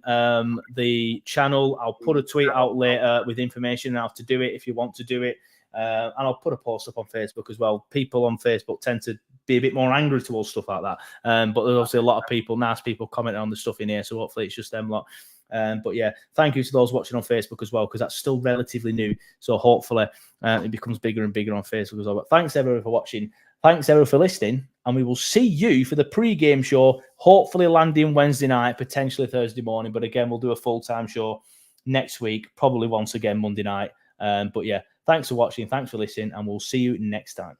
the channel. I'll put a tweet out later with information on how to do it if you want to do it. And I'll put a post up on Facebook as well. People on Facebook tend to be a bit more angry towards stuff like that. But there's obviously a lot of people, nice people, commenting on the stuff in here. So hopefully it's just them lot. But yeah, thank you to those watching on Facebook as well, because that's still relatively new. So hopefully it becomes bigger and bigger on Facebook as well. But thanks everyone for watching. Thanks everyone for listening. And we will see you for the pre-game show, hopefully landing Wednesday night, potentially Thursday morning. But again, we'll do a full-time show next week, probably once again Monday night. But yeah, thanks for watching. Thanks for listening. And we'll see you next time.